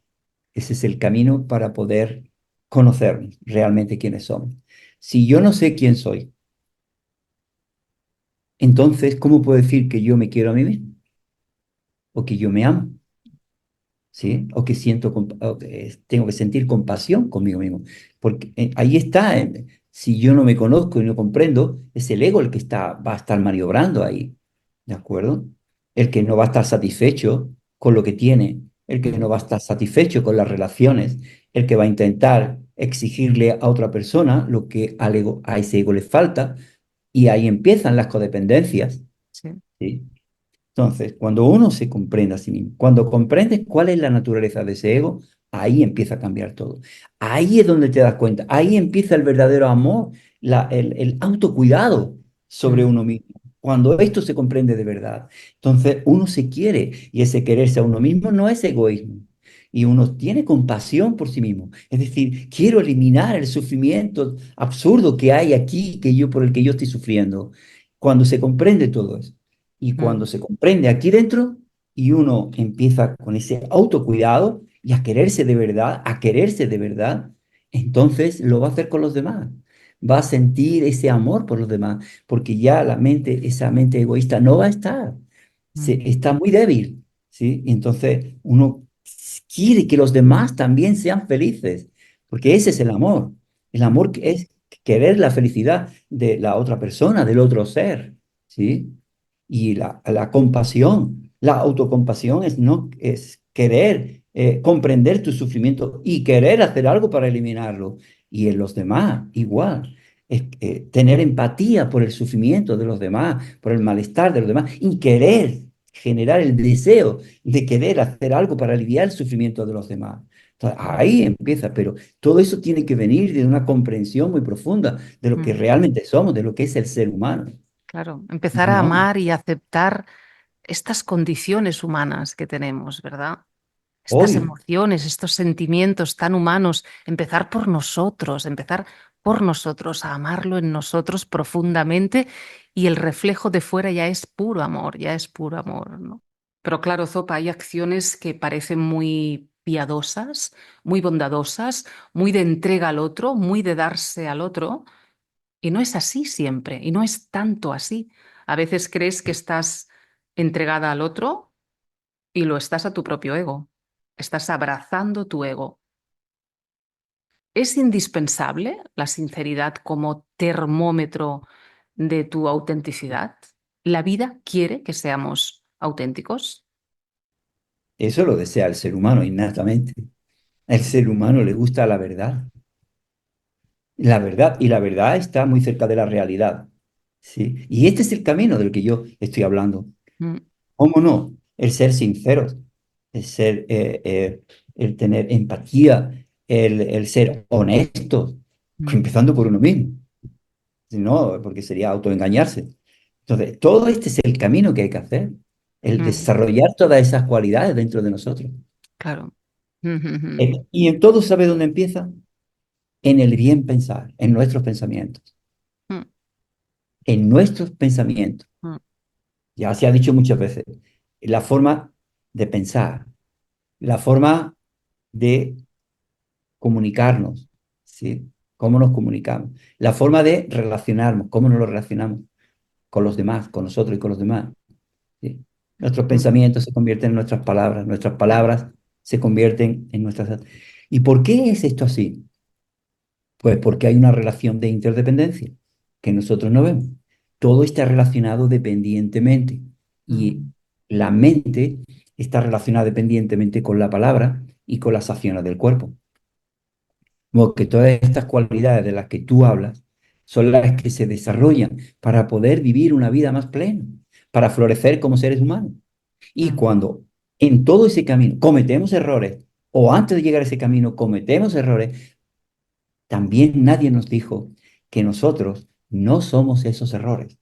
ese es el camino para poder conocernos realmente quiénes somos. Si yo no sé quién soy, entonces, ¿cómo puedo decir que yo me quiero a mí mismo o que yo me amo? ¿Sí? O que tengo que sentir compasión conmigo mismo. Porque ahí está, si yo no me conozco y no comprendo, es el ego el que va a estar maniobrando ahí, ¿de acuerdo? El que no va a estar satisfecho con lo que tiene, el que no
Mm,
va a estar satisfecho con las relaciones, el que va a intentar exigirle a otra persona lo que a ese ego le falta, y ahí empiezan las codependencias,
sí.
¿sí? Entonces, cuando uno se comprende a sí mismo, cuando comprendes cuál es la naturaleza de ese ego, ahí empieza a cambiar todo. Ahí es donde te das cuenta, ahí empieza el verdadero amor, el autocuidado sobre
Mm,
uno mismo. Cuando esto se comprende de verdad, entonces uno se quiere y ese quererse a uno mismo no es egoísmo. Y uno tiene compasión por sí mismo. Es decir, quiero eliminar el sufrimiento absurdo que hay aquí, por el que yo estoy sufriendo. Cuando se comprende todo eso. Y cuando
mm,
se comprende aquí dentro y uno empieza con ese autocuidado y a quererse de verdad, a quererse de verdad, entonces lo va a hacer con los demás. Va a sentir ese amor por los demás, porque ya esa mente egoísta no va a estar.
mm,
Está muy débil, ¿sí? Y entonces uno quiere que los demás también sean felices, porque ese es el amor. El
mm,
amor que es querer la felicidad de la otra persona, del otro ser, ¿sí? Y la compasión, la autocompasión es querer comprender tu sufrimiento y querer hacer algo para eliminarlo. Y en los demás, igual. Es tener empatía por el sufrimiento de los demás, por el malestar de los demás y querer generar el deseo de querer hacer algo para aliviar el sufrimiento de los demás. Entonces,
mm,
ahí empieza, pero todo eso tiene que venir de una comprensión muy profunda de lo que
mm.
realmente somos, de lo que es el ser humano.
Claro, empezar a
No,
amar y aceptar estas condiciones humanas que tenemos, ¿verdad? Estas
obvio.
emociones, estos sentimientos tan humanos, empezar por nosotros, a amarlo en nosotros profundamente y el reflejo de fuera ya es puro amor, ya es puro amor, ¿no? Pero claro, Zopa, hay acciones que parecen muy piadosas, muy bondadosas, muy de entrega al otro, muy de darse al otro, y no es así siempre, y no es tanto así. A veces crees que estás entregada al otro y lo estás a tu propio ego. Estás abrazando tu ego. ¿Es indispensable la sinceridad como termómetro de tu autenticidad? ¿La vida quiere que seamos auténticos?
Eso lo desea el ser humano innatamente. Al ser humano le gusta la verdad. La verdad, y la verdad está muy cerca de la realidad. ¿Sí? Y este es el camino del que yo estoy hablando.
Mm,
¿Cómo no? El ser sinceros, el ser, el tener empatía, el ser honestos,
mm,
empezando por uno mismo. Si no, porque sería autoengañarse. Entonces, todo este es el camino que hay que hacer, el
mm,
desarrollar todas esas cualidades dentro de nosotros.
claro. Mm,
Y en todo, ¿sabe dónde empieza? En el bien pensar, en nuestros pensamientos,
mm,
en nuestros pensamientos.
mm,
Ya se ha dicho muchas veces, la forma de pensar, la forma de comunicarnos, ¿sí? ¿Cómo nos comunicamos? La forma de relacionarnos, ¿cómo nos lo relacionamos con los demás, con nosotros y con los demás? ¿Sí? Nuestros
mm,
pensamientos se convierten en nuestras palabras se convierten en nuestras... ¿Y por qué es esto así? Pues porque hay una relación de interdependencia que nosotros no vemos. Todo está relacionado dependientemente y
mm,
la mente está relacionada dependientemente con la palabra y con las acciones del cuerpo. Como que todas estas cualidades de las que tú hablas son las que se desarrollan para poder vivir una vida más plena, para florecer como seres humanos. Y
mm,
cuando en todo ese camino cometemos errores, o antes de llegar a ese camino cometemos errores, también nadie nos dijo que nosotros no somos esos errores.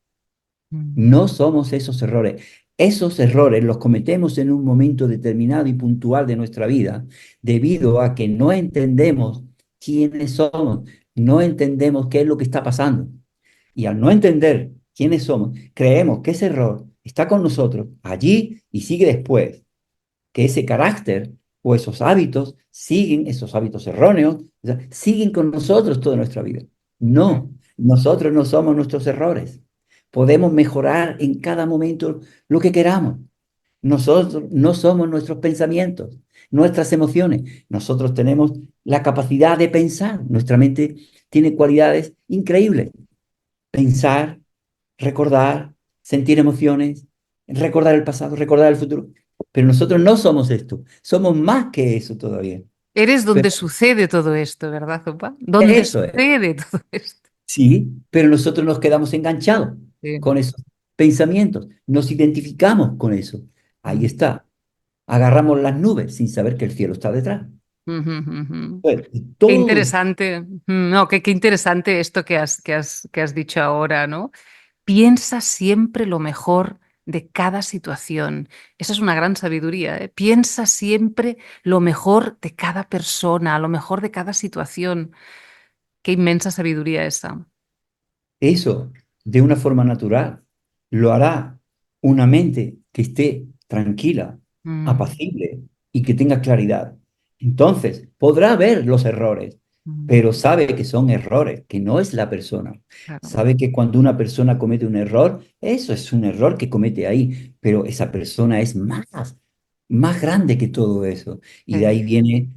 mm,
No somos esos errores. Esos errores los cometemos en un momento determinado y puntual de nuestra vida debido a que no entendemos quiénes somos, no entendemos qué es lo que está pasando. Y al no entender quiénes somos, creemos que ese error está con nosotros allí y sigue después, que ese carácter o esos hábitos siguen, esos hábitos erróneos, o sea, siguen con nosotros toda nuestra vida.
mm,
No, nosotros no somos nuestros errores. Podemos mejorar en cada momento lo que queramos. Nosotros no somos nuestros pensamientos, nuestras emociones. Nosotros tenemos la capacidad de pensar. Nuestra mente tiene cualidades increíbles. Pensar, recordar, sentir emociones, recordar el pasado, recordar el futuro. Pero nosotros no somos esto, somos más que eso todavía.
Eres
Pero
donde sucede todo esto, ¿verdad, Zupa? Donde
eso es,
sucede todo esto.
sí, pero nosotros nos quedamos enganchados
Sí.
con esos pensamientos, nos identificamos con eso. Ahí
Mm,
está, agarramos las nubes sin saber que el cielo está detrás.
ujú, ujú.
Pues,
Qué
todo
interesante. No, qué interesante esto que has dicho ahora, ¿no? Piensa siempre lo mejor de cada situación. Esa es una gran sabiduría, ¿eh? Piensa siempre lo mejor de cada persona, lo mejor de cada situación. Qué inmensa sabiduría esa.
eso, de una forma natural, lo hará una mente que esté tranquila,
Mm,
apacible y que tenga claridad. Entonces, podrá ver los errores,
mm,
pero sabe que son errores, que no es la persona.
claro.
Sabe que cuando una persona comete un error, eso es un error que comete ahí, pero esa persona es más grande que todo eso. Y de
Sí.
ahí viene,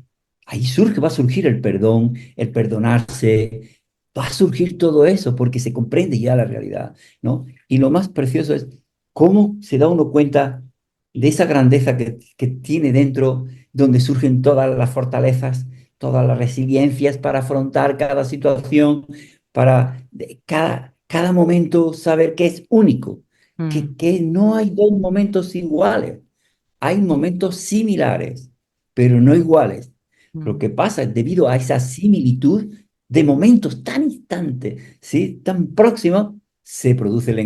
ahí surge, va a surgir el perdón, el perdonarse, va a surgir todo eso porque se comprende ya la realidad, ¿no? Y lo más precioso es cómo se da uno cuenta de esa grandeza que tiene dentro, donde surgen todas las fortalezas, todas las resiliencias para afrontar cada situación, para cada momento saber que es único,
Mm,
que no hay dos momentos iguales, hay momentos similares, pero no iguales. Lo
mm,
que pasa es debido a esa similitud de momentos tan instantes, ¿sí? Tan próximos, se produce el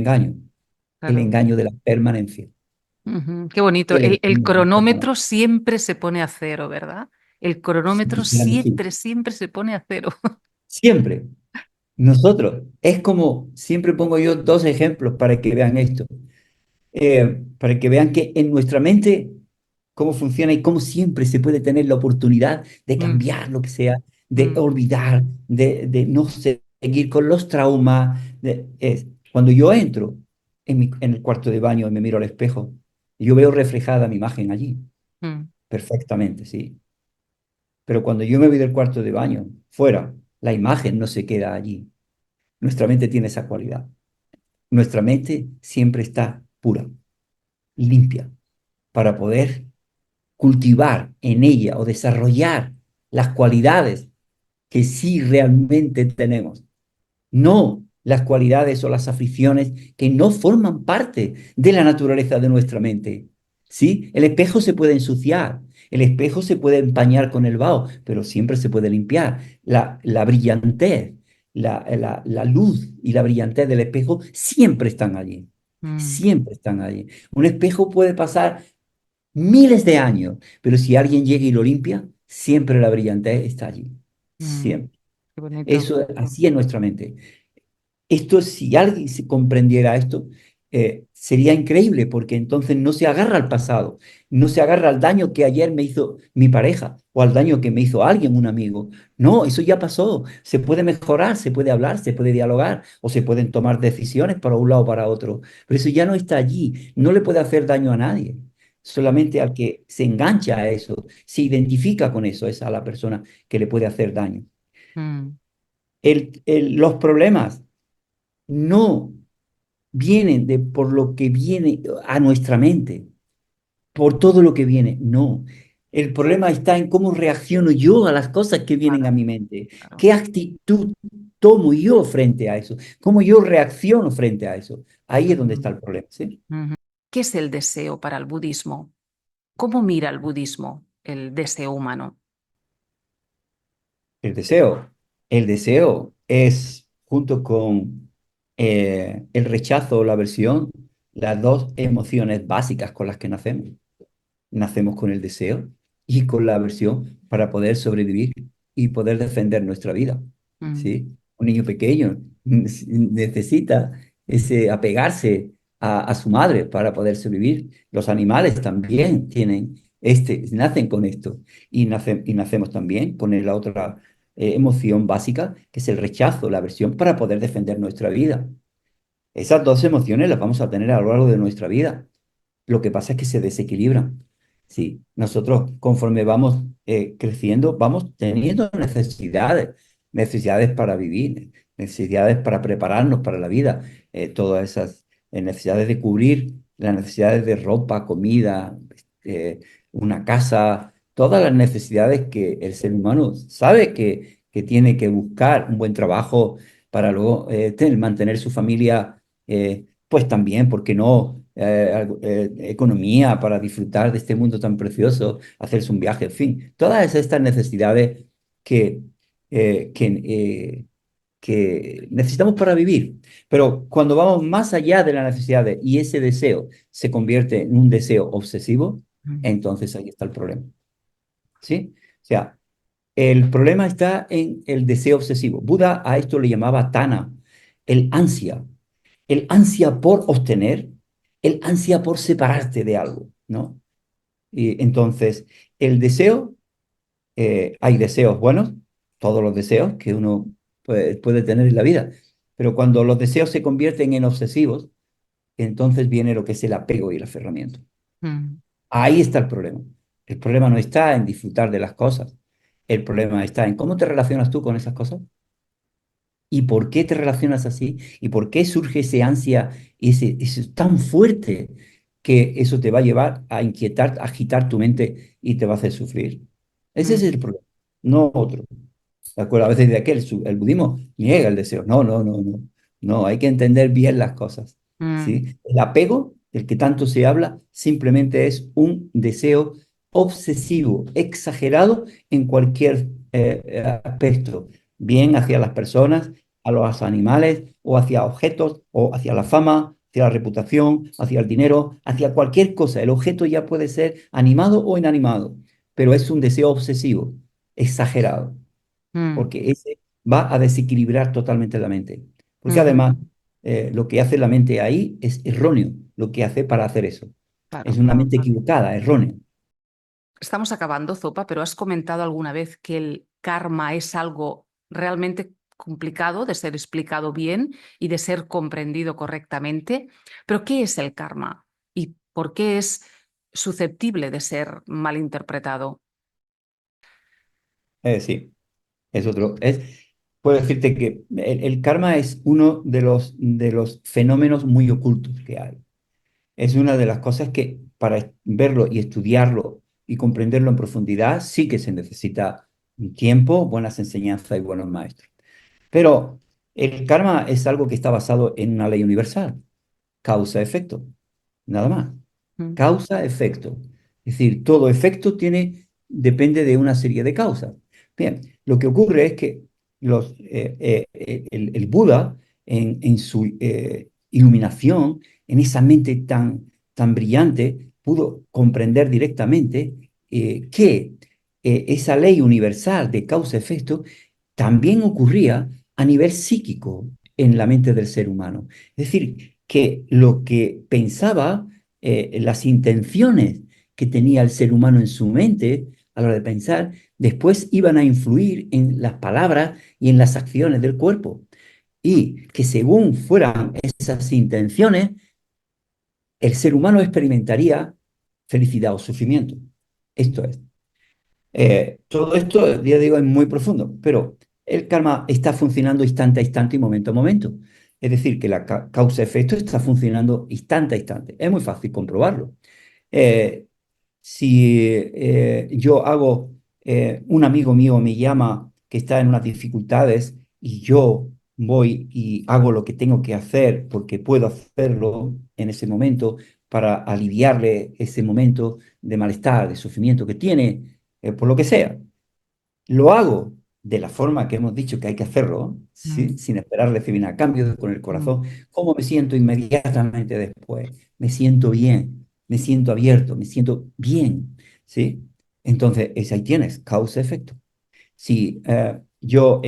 claro.
engaño de la permanencia.
Ujú, qué bonito.
El
El
engaño de la
cronómetro
permanencia.
siempre se pone a cero, ¿verdad? El cronómetro
Sí, claro, sí.
siempre, siempre se pone a cero.
Siempre. Nosotros, es como, siempre pongo yo dos ejemplos para que vean esto. Para que vean que en nuestra mente cómo funciona y cómo siempre se puede tener la oportunidad de
Mm,
cambiar lo que sea, de
mm,
olvidar, de no seguir con los traumas. Cuando yo entro en el cuarto de baño y me miro al espejo, Yo veo reflejada mi imagen allí,
mm,
perfectamente, sí. Pero cuando yo me voy del cuarto de baño, fuera, la imagen no se queda allí. Nuestra mente tiene esa cualidad. Nuestra mente siempre está pura, limpia, para poder cultivar en ella o desarrollar las cualidades que sí realmente tenemos. No las cualidades o las aficiones que no forman parte de la naturaleza de nuestra mente. ¿Sí? El espejo se puede ensuciar, el espejo se puede empañar con el vaho, pero siempre se puede limpiar. La brillantez, la luz y la brillantez del espejo
mm,
siempre están allí. Un espejo puede pasar miles de años, pero si alguien llega y lo limpia, siempre la brillantez está allí,
mm.
siempre.
Qué bonito.
Eso así es nuestra mente. Esto, si alguien se comprendiera esto, sería increíble porque entonces no se agarra al pasado, no se agarra al daño que ayer me hizo mi pareja o al daño que me hizo alguien, un amigo. No, eso ya pasó. Se puede mejorar, se puede hablar, se puede dialogar o se pueden tomar decisiones para un lado o para otro. Pero eso ya no está allí. No le puede hacer daño a nadie. Solamente al que se engancha a eso, se identifica con eso, es a la persona que le puede hacer daño.
Mm,
Los problemas no vienen de por lo que viene a nuestra mente, por todo lo que viene. No. El problema está en cómo reacciono yo a las cosas que vienen a
claro,
mi mente.
claro.
¿Qué actitud tomo yo frente a eso? ¿Cómo yo reacciono frente a eso? Ahí es donde está
Mm,
el problema, ¿sí?
ujú. ¿Qué es el deseo para el budismo? ¿Cómo mira el budismo el deseo humano?
El deseo. El deseo es, junto con el rechazo o la aversión, las dos emociones básicas con las que nacemos. Nacemos con el deseo y con la aversión para poder sobrevivir y poder defender nuestra vida.
Mm,
¿Sí? Un niño pequeño necesita ese apegarse a su madre para poder sobrevivir. Los animales también nacen con esto y nacemos también con la otra emoción básica, que es el rechazo, la aversión, para poder defender nuestra vida. Esas dos emociones las vamos a tener a lo largo de nuestra vida. Lo que pasa es que se desequilibran. Sí, nosotros conforme vamos creciendo, vamos teniendo necesidades para vivir, necesidades para prepararnos para la vida, todas esas necesidades de cubrir las necesidades de ropa, comida, eh, una casa, todas las necesidades que el ser humano sabe que tiene que buscar un buen trabajo para luego mantener su familia pues también, ¿por qué no? Economía para disfrutar de este mundo tan precioso, hacerse un viaje, en fin, todas estas necesidades que, eh, que, eh, que necesitamos para vivir. Pero cuando vamos más allá de las necesidades y ese deseo se convierte en un deseo obsesivo,
mm,
entonces ahí está el problema. ¿Sí? O sea, el problema está en el deseo obsesivo. Buda a esto le llamaba tana, el ansia, el ansia por obtener, el ansia por separarte de algo, ¿no? Y entonces, el deseo, hay deseos buenos, todos los deseos que uno puede tener en la vida, pero cuando los deseos se convierten en obsesivos, entonces viene lo que es el apego y el aferramiento.
mm,
Ahí está el problema. El problema no está en disfrutar de las cosas, el problema está en cómo te relacionas tú con esas cosas. ¿Y por qué te relacionas así? ¿Y por qué surge ese ansia, ese tan fuerte que eso te va a llevar a inquietar, a agitar tu mente y te va a hacer sufrir? Ese es
mm,
el problema, no otro. ¿De acuerdo? A veces de aquel, el budismo niega el deseo. No, no, no, no. No, hay que entender bien las cosas.
mm,
¿Sí? El apego, del que tanto se habla, simplemente es un deseo obsesivo, exagerado en cualquier aspecto, bien hacia las personas, a los animales, o hacia objetos, o hacia la fama, hacia la reputación, hacia el dinero, hacia cualquier cosa. El objeto ya puede ser animado o inanimado, pero es un deseo obsesivo, exagerado
mm,
porque ese va a desequilibrar totalmente la mente. Porque
ujú.
además, lo que hace la mente ahí es erróneo, lo que hace para hacer eso. Es
Claro.
una mente equivocada, errónea.
Estamos acabando, Zopa, pero has comentado alguna vez que el karma es algo realmente complicado de ser explicado bien y de ser comprendido correctamente. Pero ¿qué es el karma? ¿Y por qué es susceptible de ser malinterpretado.
Sí, es otro. Puedo decirte que el karma es uno de los fenómenos muy ocultos que hay. Es una de las cosas que para verlo y estudiarlo y comprenderlo en profundidad sí que se necesita un tiempo, buenas enseñanzas y buenos maestros. Pero el karma es algo que está basado en una ley universal, causa-efecto, nada más.
Mm,
Causa-efecto. Es decir, todo efecto depende de una serie de causas. Bien, lo que ocurre es que el Buda, en su iluminación, en esa mente tan brillante, pudo comprender directamente que esa ley universal de causa-efecto también ocurría a nivel psíquico en la mente del ser humano. Es decir, que lo que pensaba, las intenciones que tenía el ser humano en su mente a la hora de pensar, después iban a influir en las palabras y en las acciones del cuerpo. Y que según fueran esas intenciones, el ser humano experimentaría felicidad o sufrimiento. Esto es. Todo esto, ya digo, es muy profundo, pero el karma está funcionando instante a instante y momento a momento. Es decir, que la causa-efecto está funcionando instante a instante. Es muy fácil comprobarlo. Eh, si yo hago, un amigo mío me llama que está en unas dificultades y yo voy y hago lo que tengo que hacer porque puedo hacerlo en ese momento para aliviarle ese momento de malestar, de sufrimiento que tiene, por lo que sea. Lo hago de la forma que hemos dicho que hay que hacerlo,
mm,
¿sí? Sin esperar recibir nada a cambio, con el
mm,
corazón. ¿Cómo me siento inmediatamente después? Me siento bien, me siento abierto, me siento bien, ¿sí? Entonces, ahí tienes, causa-efecto. Si yo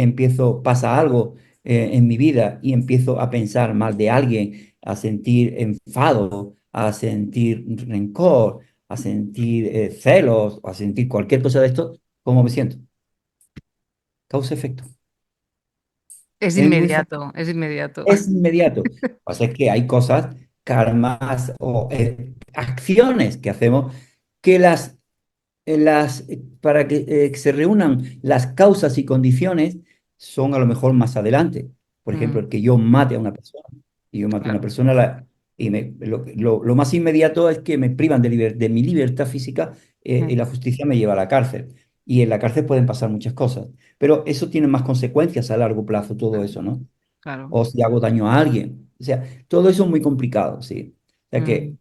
pasa algo en mi vida y empiezo a pensar mal de alguien, a sentir enfado, a sentir rencor, a sentir celos, a sentir cualquier cosa de esto, ¿cómo me siento? Causa-efecto.
Es
Es muy fácil,
inmediato, es inmediato.
es inmediato. Lo que pasa es que hay cosas, karmas o acciones que hacemos que para que se reúnan las causas y condiciones son a lo mejor más adelante. Por ejemplo,
Mm,
el que yo mate a una persona. Y yo mato a una
claro.
persona lo más inmediato es que me privan de mi libertad física, y
Mm,
la justicia me lleva a la cárcel. Y en la cárcel pueden pasar muchas cosas. Pero eso tiene más consecuencias a largo plazo, todo
claro,
eso, ¿no?
claro.
O si hago daño a alguien. O sea, todo eso es muy complicado, ¿sí? O sea que
Mm,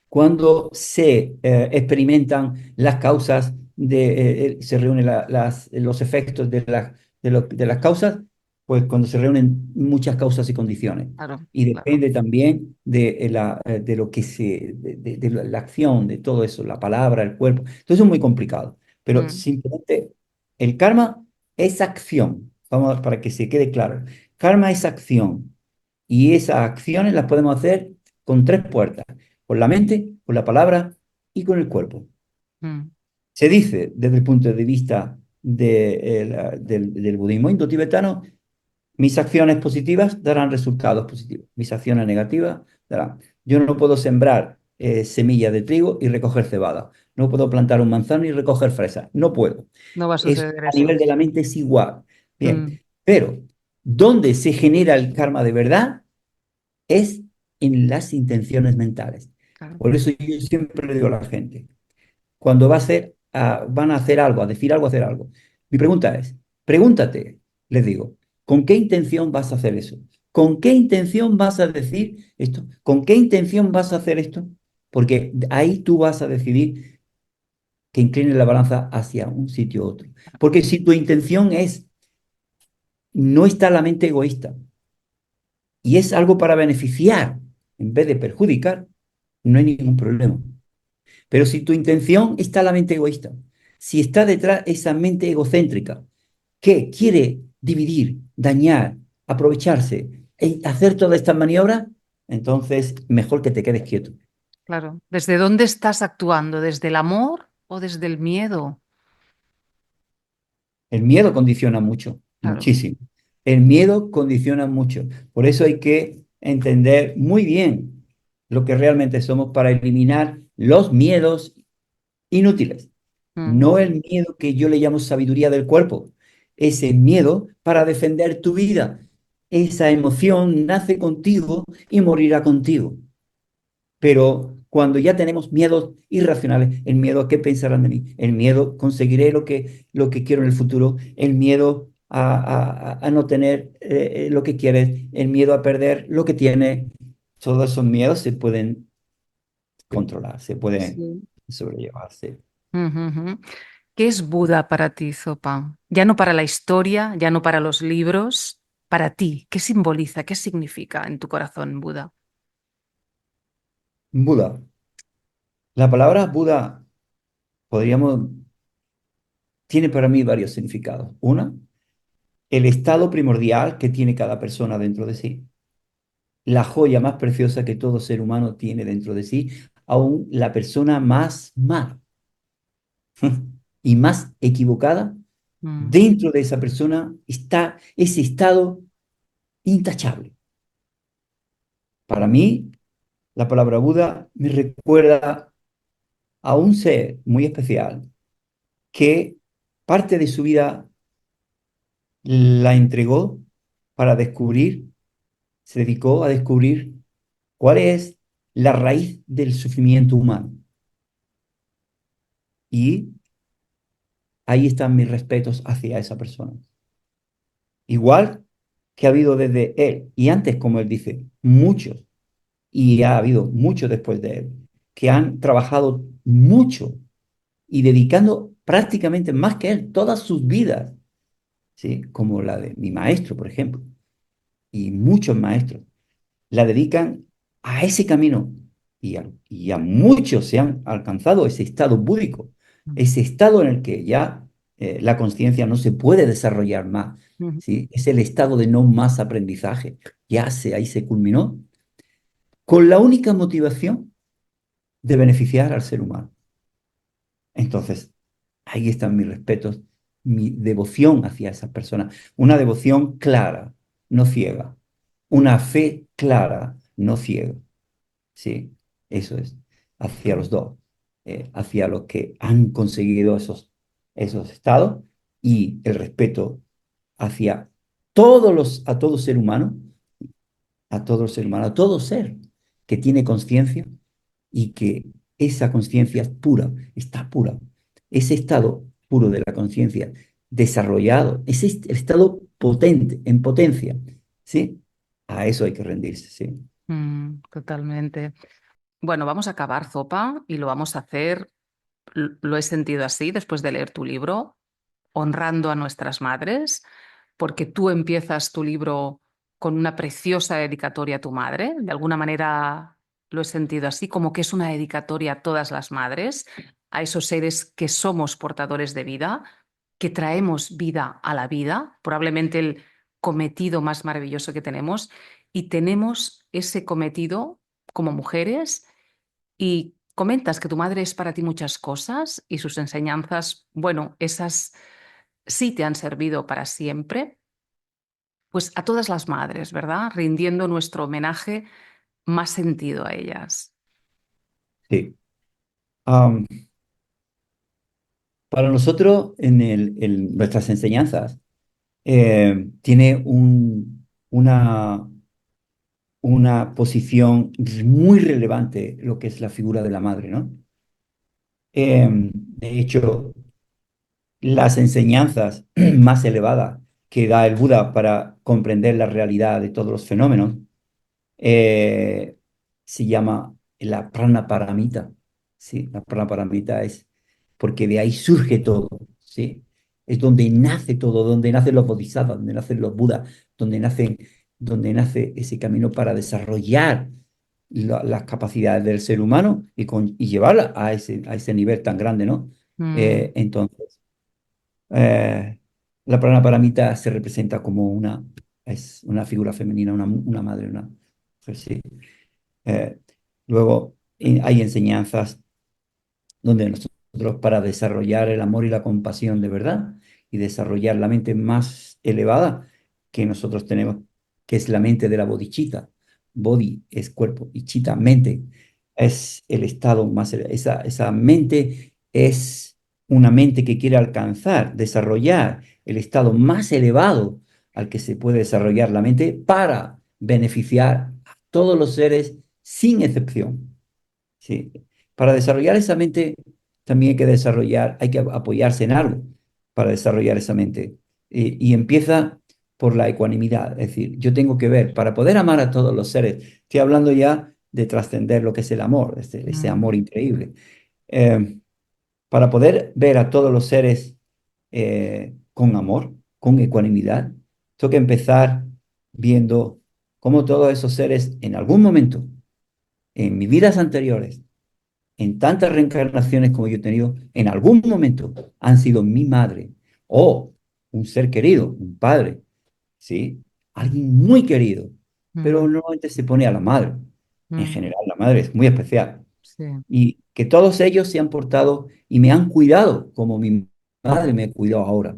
cuando se experimentan las causas, se reúnen los efectos de las causas, pues cuando se reúnen muchas causas y condiciones.
claro,
Y
claro.
depende también de lo que de la acción, de todo eso, la palabra, el cuerpo. Entonces es muy complicado. Pero
Mm,
simplemente el karma es acción. Vamos, para que se quede claro. Karma es acción. Y esas acciones las podemos hacer con tres puertas: con la mente, con la palabra y con el cuerpo.
mm,
Se dice desde el punto de vista del budismo indo-tibetano, mis acciones positivas darán resultados positivos, mis acciones negativas darán. Yo no puedo sembrar semillas de trigo y recoger cebada. No puedo plantar un manzano y recoger fresa. No puedo.
no va a
Es,
suceder
a
eso.
nivel de la mente es igual. Bien,
Mm,
pero ¿dónde se genera el karma de verdad? Es en las intenciones mentales.
claro.
Por eso yo siempre le digo a la gente, cuando van a hacer algo, a decir algo, a hacer algo, mi pregunta es, pregúntate, les digo, ¿con qué intención vas a hacer eso? ¿Con qué intención vas a decir esto? ¿Con qué intención vas a hacer esto? Porque ahí tú vas a decidir que incline la balanza hacia un sitio u otro. Porque si tu intención no está la mente egoísta y es algo para beneficiar en vez de perjudicar, no hay ningún problema. Pero si tu intención está la mente egoísta, si está detrás esa mente egocéntrica que quiere dividir, dañar, aprovecharse y hacer todas estas maniobras, entonces mejor que te quedes quieto.
Claro. ¿Desde dónde estás actuando? ¿Desde el amor o desde el miedo?
El miedo condiciona mucho,
Claro.
muchísimo. El miedo condiciona mucho. Por eso hay que entender muy bien lo que realmente somos para eliminar los miedos inútiles.
Mm,
No el miedo que yo le llamo sabiduría del cuerpo, ese miedo para defender tu vida. Esa emoción nace contigo y morirá contigo. Pero cuando ya tenemos miedos irracionales, el miedo a qué pensarán de mí, el miedo conseguiré lo que quiero en el futuro, el miedo a no tener lo que quieres, el miedo a perder lo que tienes, todos esos miedos se pueden controlar, se pueden
sí.
sobrellevar. Sí.
Ujú, ujú. ¿Qué es Buda para ti, Zopa? Ya no para la historia, ya no para los libros, para ti. ¿Qué simboliza, qué significa en tu corazón Buda?
Buda. La palabra Buda podríamos, tiene para mí varios significados. Una, el estado primordial que tiene cada persona dentro de sí, la joya más preciosa que todo ser humano tiene dentro de sí, aún la persona más mal y más equivocada,
Mm,
dentro de esa persona está ese estado intachable. Para mí, la palabra Buda me recuerda a un ser muy especial que parte de su vida la entregó para descubrir, se dedicó a descubrir cuál es la raíz del sufrimiento humano. Y ahí están mis respetos hacia esa persona. Igual que ha habido desde él, y antes, como él dice, muchos, y ha habido muchos después de él, que han trabajado mucho y dedicando prácticamente más que él todas sus vidas, ¿sí? Como la de mi maestro, por ejemplo, y muchos maestros la dedican a ese camino y a muchos se han alcanzado ese estado búdico,
mm,
ese estado en el que ya la conciencia no se puede desarrollar más,
mm,
¿sí? Es el estado de no más aprendizaje, ahí se culminó, con la única motivación de beneficiar al ser humano. Entonces, ahí están mis respetos, mi devoción hacia esas personas, una devoción clara, no ciega, una fe clara, no ciega. Sí, eso es, hacia los dos, hacia los que han conseguido esos estados y el respeto hacia a todo ser humano, a todo ser humano, a todo ser que tiene conciencia y que esa conciencia es pura, está pura. Ese estado puro de la conciencia desarrollado, ese el estado potente, en potencia, ¿sí? A eso hay que rendirse, ¿sí?
totalmente. Bueno, vamos a acabar, Zopa, y lo vamos a hacer, lo he sentido así después de leer tu libro, honrando a nuestras madres, porque tú empiezas tu libro con una preciosa dedicatoria a tu madre. De alguna manera lo he sentido así, como que es una dedicatoria a todas las madres, a esos seres que somos portadores de vida, que traemos vida a la vida, probablemente el cometido más maravilloso que tenemos, y tenemos ese cometido como mujeres y comentas que tu madre es para ti muchas cosas y sus enseñanzas, bueno, esas sí te han servido para siempre, pues a todas las madres, ¿verdad? Rindiendo nuestro homenaje más sentido a ellas.
Sí. Am, para nosotros, en nuestras enseñanzas, tiene una posición muy relevante lo que es la figura de la madre, ¿no? De hecho, las enseñanzas más elevadas que da el Buda para comprender la realidad de todos los fenómenos eh, se llama la prana paramita. ¿Sí? La prana paramita es porque de ahí surge todo. ¿Sí? Es donde nace todo, donde nacen los bodhisattvas, donde nacen los budas, donde nace ese camino para desarrollar las capacidades del ser humano y llevarla a ese nivel tan grande, ¿no?
Mm,
Entonces, eh, la prana paramita se representa como es una figura femenina, una madre, una mujer, sí. Eh, luego hay enseñanzas donde nosotros para desarrollar el amor y la compasión de verdad y desarrollar la mente más elevada que nosotros tenemos, que es la mente de la bodhicitta, body es cuerpo y chitta mente, es el estado más, esa mente es una mente que quiere alcanzar, desarrollar el estado más elevado al que se puede desarrollar la mente para beneficiar a todos los seres sin excepción. ¿Sí? Para desarrollar esa mente también hay que apoyarse en algo para desarrollar esa mente. Y empieza por la ecuanimidad, es decir, yo tengo que ver, para poder amar a todos los seres, estoy hablando ya de trascender lo que es el amor, ese amor
mm,
increíble. Eh, para poder ver a todos los seres con amor, con ecuanimidad, tengo que empezar viendo cómo todos esos seres en algún momento, en mis vidas anteriores, en tantas reencarnaciones como yo he tenido, en algún momento han sido mi madre o un ser querido, un padre, ¿sí? Alguien muy querido, pero
mm,
normalmente se pone a la madre. En
mm,
general, la madre es muy especial
sí,
y que todos ellos se han portado y me han cuidado como mi madre me cuidó ahora.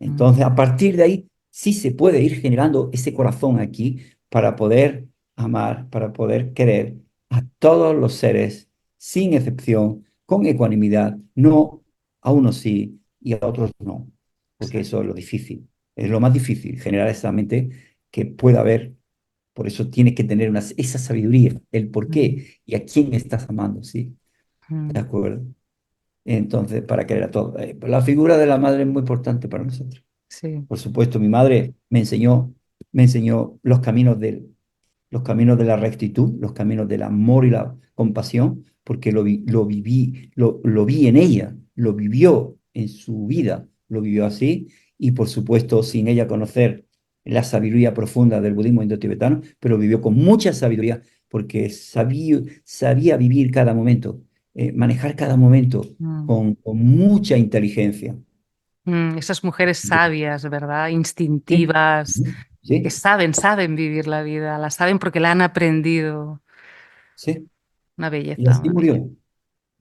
mm,
Entonces, a partir de ahí, sí se puede ir generando ese corazón aquí para poder amar, para poder querer a todos los seres, sin excepción, con ecuanimidad, no a unos sí y a otros no, porque
sí,
eso es lo difícil, es lo más difícil, generar esa mente que pueda haber. Por eso tienes que tener esa sabiduría, el por
mm,
qué y a quién estás amando, ¿sí? ¿De
mm,
acuerdo? Entonces, para querer a todos. La figura de la madre es muy importante para nosotros.
sí,
Por supuesto, mi madre me enseñó los caminos de la rectitud, los caminos del amor y la compasión, porque lo vi en ella, lo vivió en su vida, lo vivió así, y por supuesto, sin ella conocer la sabiduría profunda del budismo indotibetano, pero vivió con mucha sabiduría, porque sabía vivir cada momento, manejar cada momento
mm,
con mucha inteligencia.
esas mujeres sabias, ¿verdad?
Sí,
Instintivas, que
sí,
saben vivir la vida, la saben porque la han aprendido.
sí.
Una
Y
belleza,
así
una belleza.
murió,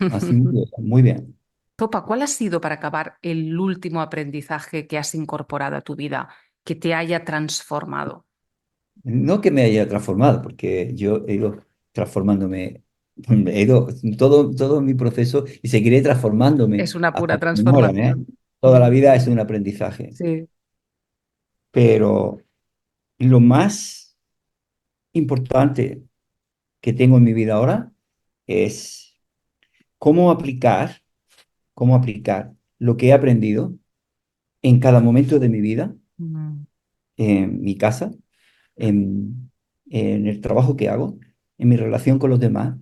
así murió, muy bien.
Topa, ¿cuál ha sido para acabar el último aprendizaje que has incorporado a tu vida que te haya transformado?
No que me haya transformado, porque yo he ido transformándome, he ido todo mi proceso y seguiré
Es
transformándome
una
hasta
pura
que me muera, ¿eh?
transformación.
Toda la
Mm,
vida es un aprendizaje.
sí.
Pero lo más importante que tengo en mi vida ahora es cómo aplicar, cómo aplicar lo que he aprendido en cada momento de mi vida,
Mm,
en mi casa, en el trabajo que hago, en mi relación con los demás,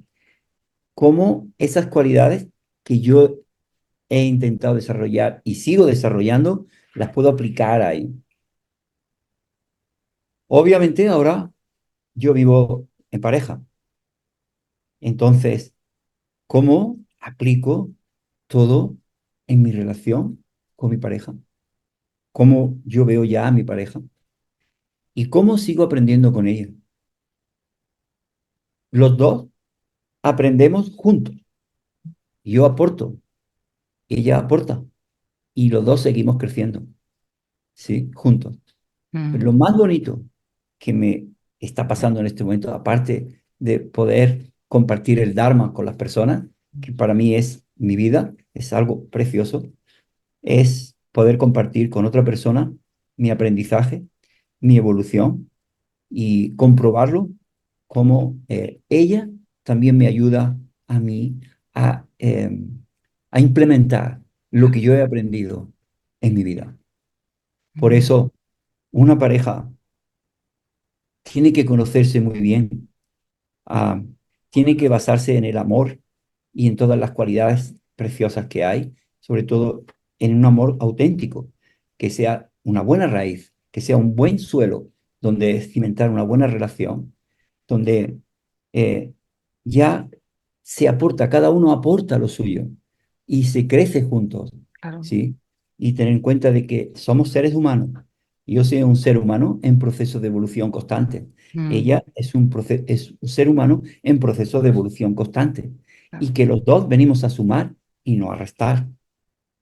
cómo esas cualidades que yo he intentado desarrollar y sigo desarrollando, las puedo aplicar ahí. Obviamente ahora yo vivo en pareja, entonces, ¿cómo aplico todo en mi relación con mi pareja? ¿Cómo yo veo ya a mi pareja? ¿Y cómo sigo aprendiendo con ella? Los dos aprendemos juntos. Yo aporto, ella aporta y los dos seguimos creciendo, ¿sí? Juntos. Pero
mm,
lo más bonito que me está pasando en este momento, aparte de poder compartir el Dharma con las personas, que para mí es mi vida, es algo precioso, es poder compartir con otra persona mi aprendizaje, mi evolución y comprobarlo como ella también me ayuda a mí a implementar lo que yo he aprendido en mi vida. Por
mm,
eso, una pareja tiene que conocerse muy bien, ah, tiene que basarse en el amor y en todas las cualidades preciosas que hay, sobre todo en un amor auténtico, que sea una buena raíz, que sea un buen suelo donde cimentar una buena relación, donde eh, ya se aporta, cada uno aporta lo suyo y se crece juntos,
claro.
¿sí? Y tener en cuenta de que somos seres humanos. Yo soy un ser humano en proceso de evolución constante.
Mm,
Ella es un ser humano en proceso de evolución constante.
claro.
Y que los dos venimos a sumar y no a restar.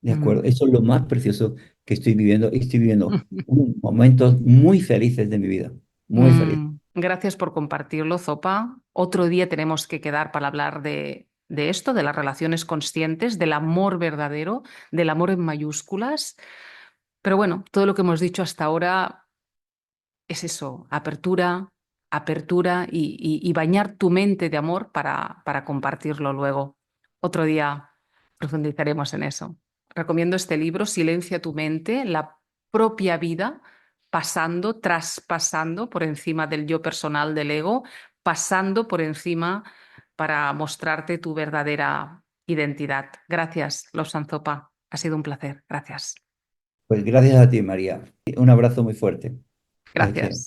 ¿De acuerdo?
Mm,
Eso es lo más precioso que estoy viviendo. Y estoy viviendo unos momentos muy felices de mi vida. Muy feliz.
Gracias por compartirlo, Zopa. Otro día tenemos que quedar para hablar de esto, de las relaciones conscientes, del amor verdadero, del amor en mayúsculas. Pero bueno, todo lo que hemos dicho hasta ahora es eso, apertura, apertura y bañar tu mente de amor para compartirlo luego. Otro día profundizaremos en eso. Recomiendo este libro, Silencia tu mente, la propia vida, pasando, traspasando por encima del yo personal del ego, pasando por encima para mostrarte tu verdadera identidad. Gracias, Lobsang Zopa. Ha sido un placer. Gracias.
Pues gracias a ti, María. Un abrazo muy fuerte. Gracias.
Gracias.